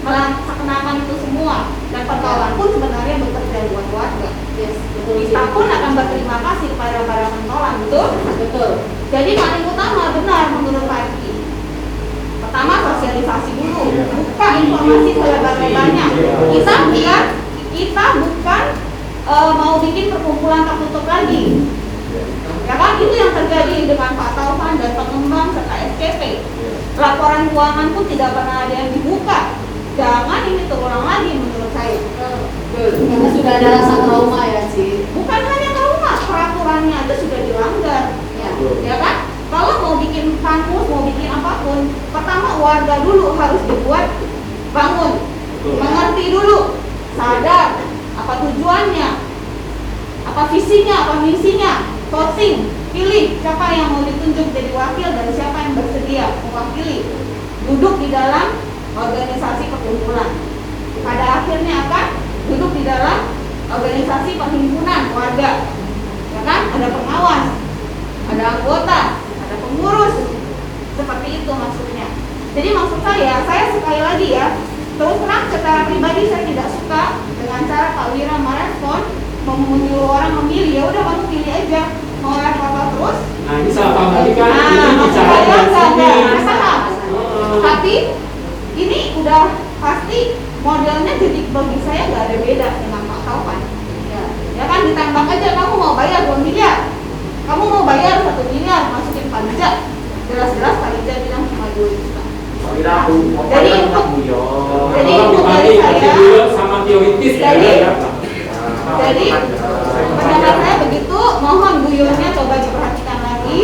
melaksanakan itu semua. Dan pentolan pun sebenarnya bekerja buat warga. Yes, betul. Kita pun akan berterima kasih kepada para pentolan, betul? Betul. Jadi paling utama benar menurut Pak Riki. Pertama sosialisasi dulu, buka informasi selebar-lebarnya. Kita bukan mau bikin perkumpulan tertutup lagi. Ya kan itu yang terjadi dengan Pak Taufan dan pengembang serta SCP. Laporan keuangan pun tidak pernah ada yang dibuka. Jangan ini terulang lagi menurut saya. Karena sudah ada rasa trauma ya sih. Bukan hanya trauma, peraturannya aja sudah dilanggar. Ya kan? Kalau mau bikin kampus, mau bikin apapun, pertama warga dulu harus dibuat bangun, mengerti dulu, sadar apa tujuannya, apa visinya, apa misinya, voting, pilih siapa yang mau ditunjuk jadi wakil dan siapa yang bersedia mewakili, duduk di dalam organisasi perkumpulan. Pada akhirnya akan duduk di dalam organisasi perhimpunan warga, ya kan? Ada pengawas, ada anggota, ada pengurus, seperti itu maksudnya. Jadi maksud saya sekali lagi ya, terus terang secara pribadi saya tidak suka dengan cara Pak Wira merespon, menyuruh orang memilih. Ya udah kamu pilih aja, mau apa terus. Nah ini salah paham tadi kan? Maksud saya nggak salah. Tapi ini udah pasti modelnya, jadi bagi saya nggak ada beda dengan Pak Taufan. Ya kan ditembak aja, kamu mau bayar 2 miliar. Kamu mau bayar 1 miliar, masukin pajak. Jelas-jelas pajak bilang cuma 2 juta. Jadi untuk dari saya sama teoritis jadi pendapat saya begitu. Mohon guyonnya coba diperhatikan lagi.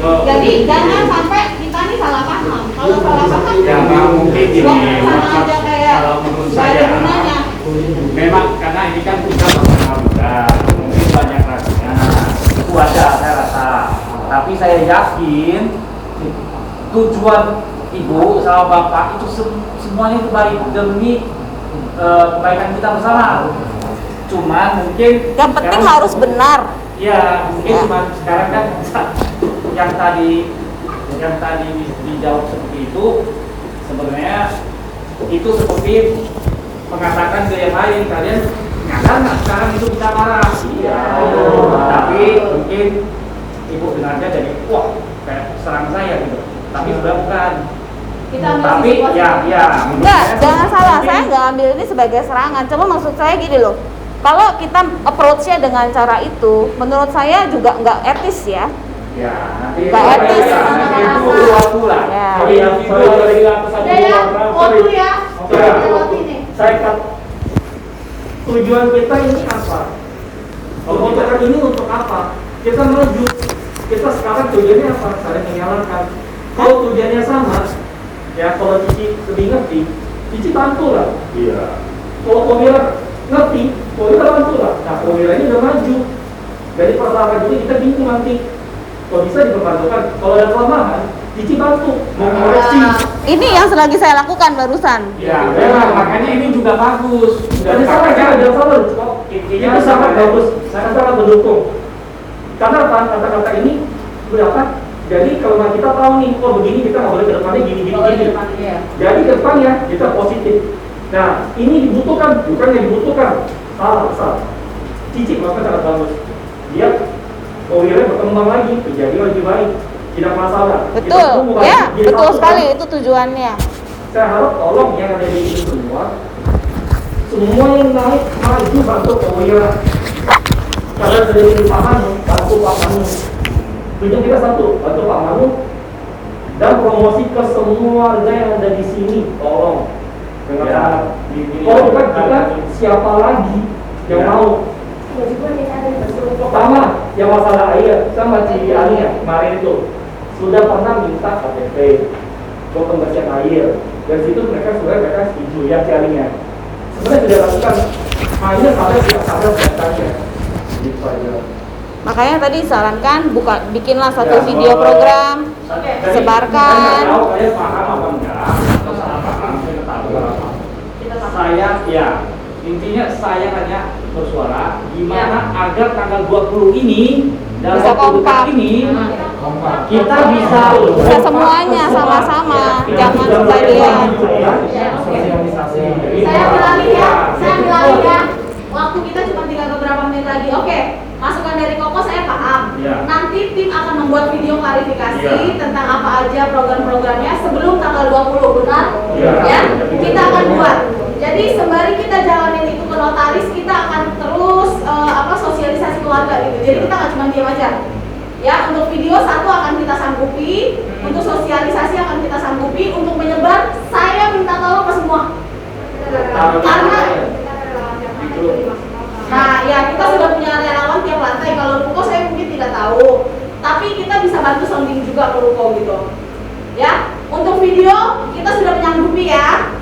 Jadi jangan sampai kita nih salah paham. Kalau salah paham mungkin gini, sama aja kayak kalau menurut nggak ada saya gunanya. memang karena ini kan kita sama muda, mungkin banyak rasanya Itu ada saya rasa. Tapi saya yakin tujuan ibu sama bapak itu semuanya itu baik demi kebaikan kita bersama. Cuman mungkin yang penting harus benar. Ya mungkin cuma sekarang kan yang tadi dijawab seperti itu sebenarnya itu seperti mengatakan ke yang lain, kalian Nyadar nggak sekarang itu bisa marah? Iya. Tapi mungkin ibu dengarnya jadi wah kayak serang saya gitu. Tapi sudah bukan. Kita ambil Tapi sisi positif. ya. Enggak, jangan salah. Saya nggak ambil ini sebagai serangan. Cuma maksud saya gini loh. Kalau kita approach-nya dengan cara itu, menurut saya juga nggak etis ya. Ya, nanti Nggak etis. nanti itu waktu lah. Ya. Sorry, Udah ya, waktu ya. Lewati nih. Saya kan tujuan kita ini apa? Kontrak ini untuk apa? Kita menuju. Kita sekarang tujuannya apa? Saling menyalahkan. Kalau tujuannya sama, ya kalau Cici lebih ngerti, Cici bantu lah. Iya. Kalau Komira ngerti, Komira bantu lah. Nah, Komira ini udah maju. Jadi pertama ini kita bingung nanti. Kalau bisa diperbantukan. Kalau ada kelemahan, Cici bantu mengoreksi. Ini yang selagi saya lakukan barusan. Ya, makanya ini juga bagus. Jadi sama jangan salah. Itu sangat bagus. Saya sangat mendukung. Karena apa? Kata-kata ini berapa? Jadi kalau kita tahu nih, oh begini kita nggak boleh ke depannya gini. Jadi ke depannya kita positif. Nah, ini dibutuhkan, bukan yang dibutuhkan. Salah. Cici maka sangat bagus. Dia Powirnya berkembang lagi, menjadi lebih baik. Tidak masalah. Betul, ya, betul sekali itu tujuannya. Saya harap tolong yang ada di sini semua yang naik maju bantu Powira. Karena dari Pak Manu, bantu Pak Manu. Tujuan kita satu, bantu Pak Manu dan promosi ke semua warga yang ada di sini. Tolong. Kalau bukan kita, siapa lagi yang mau? Pertama, yang masalah air, sama Cici Ali ya, kemarin itu sudah pernah minta KTP untuk pembersihan air. Dan situ mereka setuju ya Cialinya. Sebenarnya sudah lakukan, hanya sadar datanya. Gitu aja. Makanya tadi sarankan bikinlah satu video program, sebarkan. Tahu kalian paham apa enggak? Atau salah paham? Saya tahu. Saya ya intinya saya hanya bersuara gimana agar tanggal 20 ini dalam Bisa waktu dekat kompak. ini kita bisa Semuanya sama-sama, jangan kebagian. Saya bilangin ya. Waktu kita cuma tinggal beberapa menit lagi. Oke, masukan dari Koko saya paham. Ya. Nanti tim akan membuat video klarifikasi tentang apa aja program-programnya sebelum tanggal 20, benar? Ya. Kita akan buat. Jadi sembari kita jalanin itu ke notaris, kita akan terus sosialisasi keluarga gitu. Jadi kita nggak cuma diam aja. Ya, untuk video satu akan kita sanggupi, untuk sosialisasi akan kita sanggupi, untuk menyebar saya minta tolong ke semua. Karena ya kita sudah punya relawan tiap lantai. Kalau ruko saya mungkin tidak tahu, tapi kita bisa bantu sounding juga ke ruko gitu. Ya, untuk video kita sudah menyanggupi ya.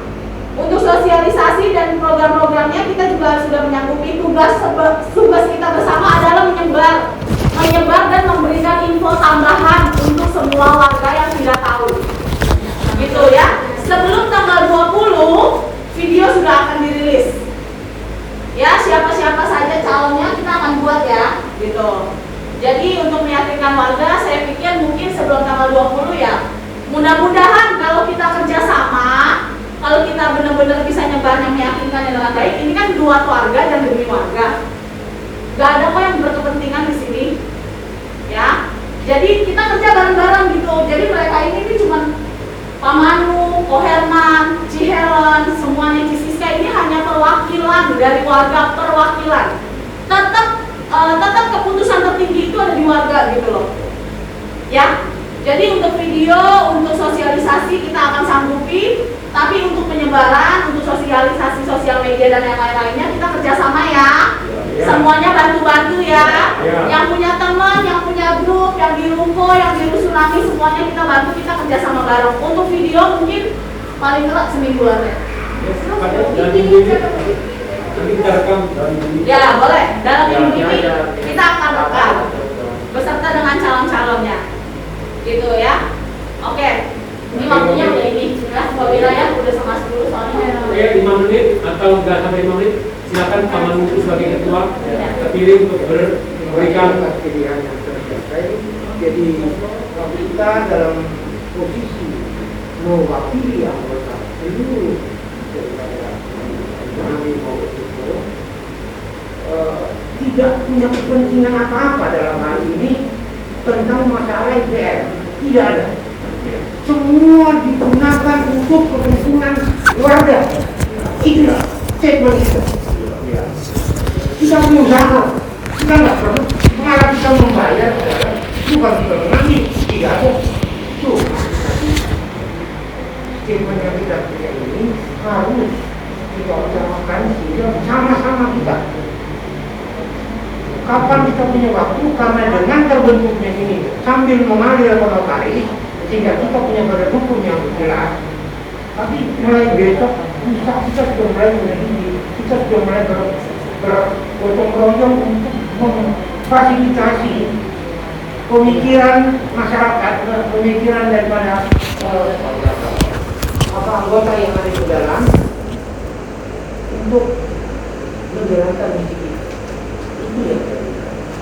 Untuk sosialisasi dan program-programnya kita juga sudah menyanggupi. Tugas kita bersama adalah menyebar dan memberikan info tambahan untuk semua warga yang tidak tahu. Gitu ya. Sebelum tanggal 20 video sudah akan dirilis. Ya, siapa-siapa saja calonnya kita akan buat ya, gitu. Jadi untuk meyakinkan warga, saya pikir mungkin sebelum tanggal 20 ya. Mudah-mudahan kalau kita kerjasama, kalau kita benar-benar bisa nyebar yang meyakinkan dengan baik, ini kan dua keluarga dan demi warga. Gak ada kok yang berkepentingan di sini, ya. Jadi kita kerja bareng-bareng gitu. Jadi mereka ini cuma Pak Manu, Ko Herman, Ci Helen, semuanya Ci Siska ini hanya perwakilan dari warga, perwakilan. Tetap keputusan tertinggi itu ada di warga gitu loh. Ya. Jadi untuk video, untuk sosialisasi kita akan sanggupi, tapi untuk penyebaran, untuk sosialisasi sosial media dan yang lain-lainnya kita kerjasama ya. Semuanya bantu-bantu ya. Yang punya teman, yang punya grup, yang di ruko, yang di Rusunami, semuanya kita bantu, kita kerjasama bareng. Untuk video mungkin paling telat seminggu lah ya. Ya boleh, dalam minggu ini kita akan rekam beserta dengan calon-calonnya. Gitu ya. Oke. Ini waktunya udah ini. Ya, Mbak Wira ya udah sama 10 soalnya. Oke, 5 menit atau enggak sampai 5 menit. Silakan Pak Manu sebagai ketua terpilih untuk memberikan pilihan yang tercapai. Jadi kita dalam posisi mewakili anggota seluruh daripada kami mau itu tidak punya kepentingan apa-apa dalam hal ini tentang masalah IPR. Tidak ada. Semua digunakan untuk kepentingan keluarga. Itulah statement itu. Kita punya usaha, kita nggak perlu malah kita membayar, bukan kita menanti, tidak ada. Tuh, statement yang kita punya ini harus kita utamakan sehingga sama-sama kita. Kapan kita punya waktu, karena dengan terbentuknya ini sambil mengalir notaris, sehingga kita punya badan hukum yang jelas. Tapi mulai besok kita sudah mulai meneliti, kita sudah mulai bergotong royong untuk memfasilitasi pemikiran masyarakat, pemikiran daripada anggota yang ada di dalam untuk menjalankan misi kita. Itu ya,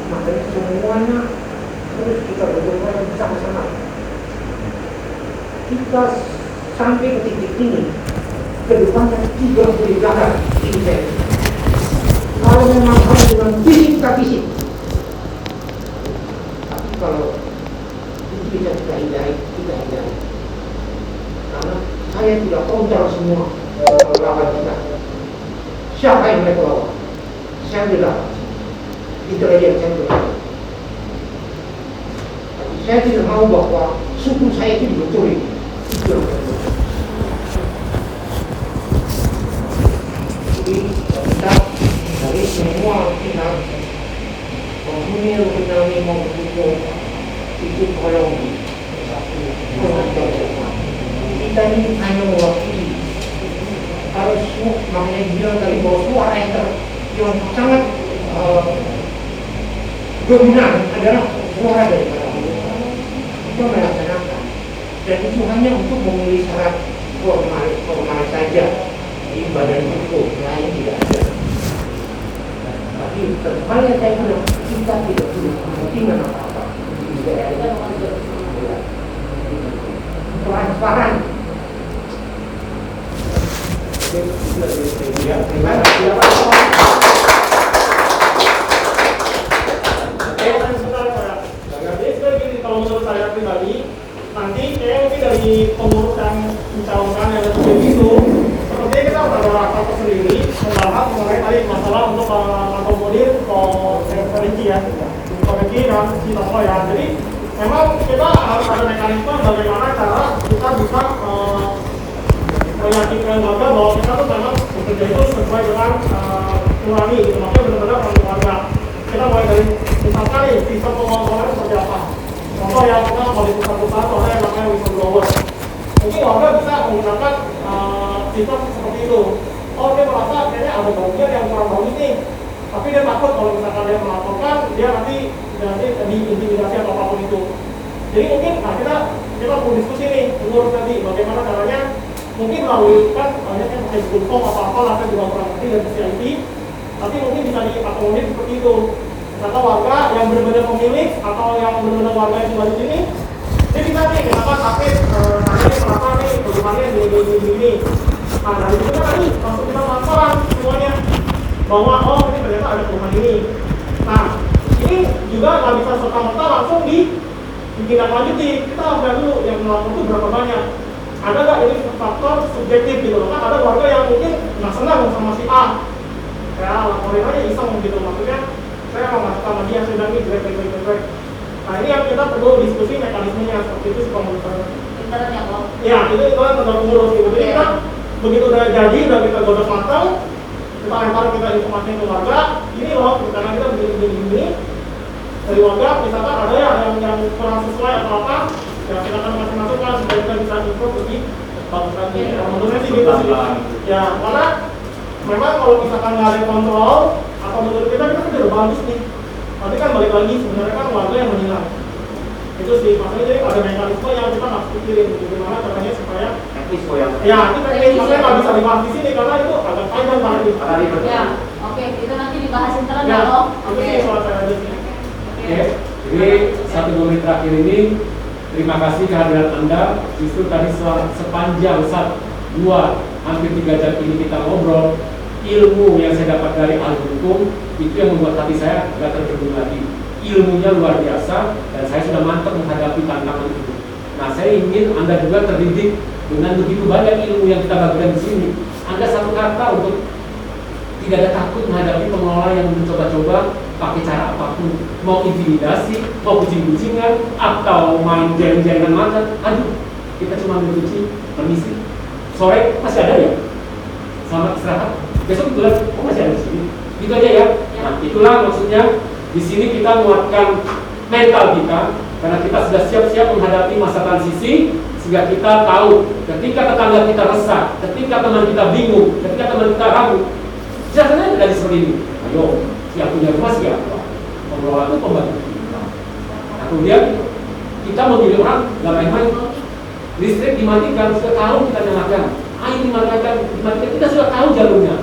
makanya semuanya harus kita bergotong bersama-sama. Kita sampai ke titik ini, ke depannya tidak boleh gagal ini. Kalau memang harus dengan fisik tak fisik, tapi kalau itu bisa kita hindari, karena saya tidak kontrol semua lawan kita. Siapa yang mereka lawan? Saya tidak. Itu aja yang saya tidak. Tapi saya tidak mau bahwa suku saya itu dibocori. Itu yang saya tidak. Jadi kita dari semua kita penghuni kami mau mendukung itu kalau kita ini hanya mewakili, harus makanya bilang tadi bahwa suara yang sangat dominan adalah suara dari masyarakat. Kita melaksanakan, dan itu hanya untuk memenuhi syarat formal saja di badan hukum lain tidak ada. Tapi terdepannya saya bilang kita tidak punya kepentingan apa-apa. Transparan. Kalau menurut saya pribadi, nanti mungkin dari pengurus yang mencalonkan yang lebih itu, sepertinya kita akan ada rapat sendiri membahas mengenai tadi masalah untuk mengakomodir konferensi ya, konferensi dan kita ya. Jadi memang kita harus ada mekanisme bagaimana cara kita bisa meyakinkan warga bahwa kita tuh memang bekerja itu sesuai dengan nurani gitu, makanya benar-benar untuk warga. Kita mulai dari misalkan nih sistem pengontrolan seperti apa. Contoh yang kita mau di pusat-pusat soalnya yang namanya whistleblower. Mungkin warga bisa menggunakan sistem seperti itu. Oh dia merasa kayaknya ada bagian yang kurang bagus nih, tapi dia takut kalau misalkan dia melaporkan dia nanti diintimidasi atau apapun itu. Jadi mungkin kita perlu diskusi nih pengurus nanti bagaimana caranya mungkin melalui kan banyak yang pakai Google Form apa-apa lah kan juga kurang ngerti dari CIT, tapi mungkin bisa diakomodir seperti itu. Misalkan warga yang benar-benar pemilik atau yang benar-benar warga yang tinggal di sini, dia bisa nih kenapa sakit, sakit kenapa nih bagaimana ini. Nah dari itu kan tadi langsung kita transparan semuanya bahwa oh ini ternyata ada perubahan ini. Nah ini juga nggak bisa serta-merta langsung ditindaklanjuti. Kita harus lihat dulu yang melapor itu berapa banyak. Ada nggak ini faktor subjektif gitu loh? Kan ada warga yang mungkin nggak senang sama si A, ya laporin aja iseng gitu, maksudnya saya mau masuk sama dia sudah nih jelek. Nah ini yang kita perlu diskusi mekanismenya seperti itu sih pengurus. Internet ya kok? Ya itu kan tentang pengurus gitu. Jadi kita begitu udah jadi, udah kita godok matang, kita lempar kita informasi ke warga. Ini loh karena kita begini dari warga, misalkan ada yang kurang sesuai atau apa, ya kita akan kasih masukan supaya kita bisa improve lebih bagus lagi. Menurut saya sih gitu sih. Ya karena memang kalau misalkan nggak ada kontrol atau menurut kita udah bagus nih. Nanti kan balik lagi sebenarnya kan warga yang menilai. Itu sih makanya jadi ada mekanisme yang kita harus pikirin bagaimana caranya supaya teknis yang ya itu teknis makanya nggak bisa dibahas di sini karena itu agak panjang banget. Ya, oke itu nanti dibahas internet ya. Om. Itu sih soal saya aja sih. Oke, jadi 1 menit terakhir ini terima kasih kehadiran Anda. Justru tadi sepanjang 2 hampir 3 jam ini kita ngobrol, ilmu yang saya dapat dari ahli hukum itu yang membuat hati saya agak terganggu lagi. Ilmunya luar biasa dan saya sudah mantap menghadapi tantangan itu. Nah, saya ingin Anda juga terdidik dengan begitu banyak ilmu yang kita bagikan di sini. Anda satu kata untuk tidak ada takut menghadapi pengelola yang mencoba-coba pakai cara apapun, mau intimidasi, mau kucing-kucingan, atau main jaring-jaringan makan. Aduh, kita cuma mencuci, permisi. Sore masih ada ya? Selamat istirahat. Besok kebetulan, oh masih ada di sini. Gitu aja ya. Nah, itulah maksudnya di sini kita menguatkan mental kita karena kita sudah siap-siap menghadapi masa transisi sehingga kita tahu ketika tetangga kita resah, ketika teman kita bingung, ketika teman kita ragu, jangan tidak seperti ini. Ayo, siap punya rumah siapa? Pengelola itu pembantu kita. Nah, kemudian kita memilih orang nggak main-main. Listrik dimatikan, sudah tahu kita nyalakan. Air dimatikan, kita sudah tahu jalurnya.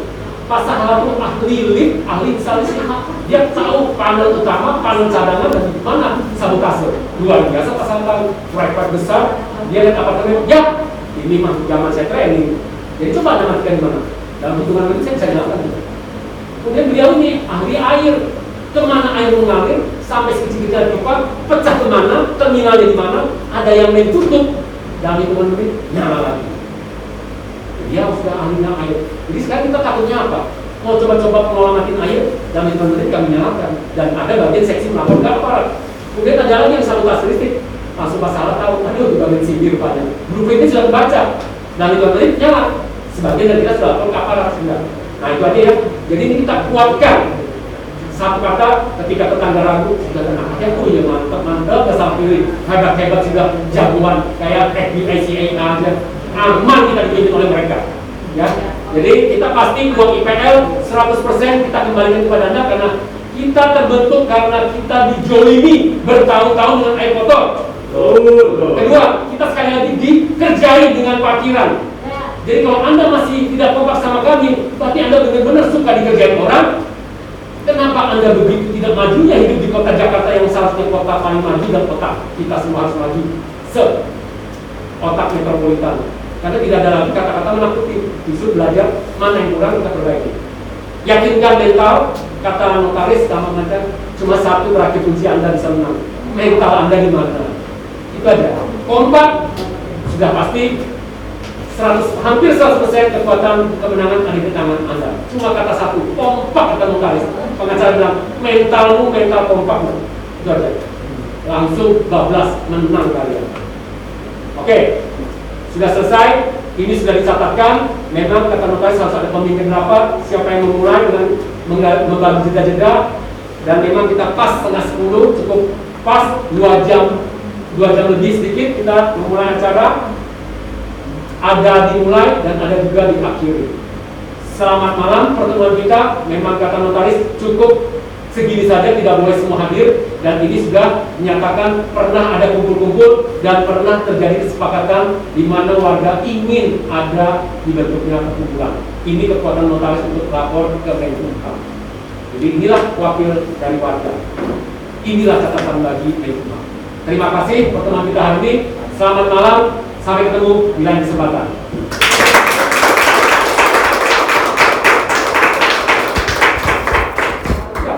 Pasang alat itu ahli lift, ahli installasi, dia tahu panel utama, panel cadangan, dan di mana sabotase. Luar biasa pasang tahu, proyek besar, dia lihat apartemen, ya ini mah zaman saya training. Jadi coba Anda matikan di mana? Dalam hitungan menit saya bisa jelaskan. Kemudian beliau ini ahli air, kemana air mengalir, sampai sekecil-kecil pipa, pecah kemana, terminalnya di mana, ada yang main tutup, dalam hitungan menit nyala lagi. Dia sudah ahlinya air. Jadi sekarang kita takutnya apa? Mau coba-coba pengelola matiin air, dalam hitungan menit kami nyalakan. Dan ada bagian seksi melapor ke aparat. Kemudian ada lagi yang sabotase listrik, langsung masalah tahu, aduh di bagian sini rupanya. Blueprintnya sudah dibaca, dalam hitungan menit nyala. Sebagian dari kita sudah lapor ke aparat sudah. Nah itu aja ya. Jadi ini kita kuatkan. Satu kata, ketika tetangga ragu, sudah tenang aja, oh ya mantap, gak salah pilih. Hebat sudah jagoan, kayak FBI, CIA aja. Aman kita dipimpin oleh mereka. Ya, jadi kita pasti uang IPL 100% kita kembalikan kepada Anda karena kita terbentuk karena kita dijolimi bertahun-tahun dengan air kotor. Kedua, kita sekali lagi dikerjain dengan parkiran. Jadi kalau Anda masih tidak kompak sama kami, berarti Anda benar-benar suka dikerjain orang. Kenapa Anda begitu tidak majunya hidup di kota Jakarta yang seharusnya kota paling maju dan kota kita semua harus maju otak metropolitan? Karena tidak ada lagi kata-kata menakuti, justru belajar mana yang kurang kita perbaiki. Yakinkan mental, kata notaris, sama macam cuma satu rakit kunci Anda bisa menang. Mental Anda di mana? Itu aja. Kompak sudah pasti hampir 100% kekuatan kemenangan ada di tangan Anda. Cuma kata satu, kompak kata notaris. Pengacara bilang mentalmu mental kompakmu. Itu aja. Langsung bablas menang kalian. Oke. Sudah selesai, ini sudah dicatatkan. Memang kata notaris harus ada pemimpin rapat. Siapa yang memulai dengan membagi jeda-jeda. Dan memang kita pas setengah 10, cukup pas 2 jam lebih sedikit kita memulai acara. Ada dimulai dan ada juga diakhiri. Selamat malam, pertemuan kita memang kata notaris cukup segini saja, tidak boleh semua hadir. Dan ini sudah menyatakan pernah ada kumpul-kumpul dan pernah terjadi kesepakatan di mana warga ingin ada dibentuknya perkumpulan. Ini kekuatan notaris untuk lapor ke Menkumham. Jadi inilah wakil dari warga. Inilah catatan bagi Menkumham. Terima kasih pertemuan kita hari ini. Selamat malam, sampai ketemu di lain kesempatan.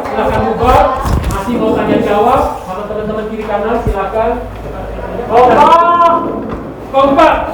Silakan bubar. Masih mau tanya jawab sama teman-teman kiri kanan, silakan. Kompak,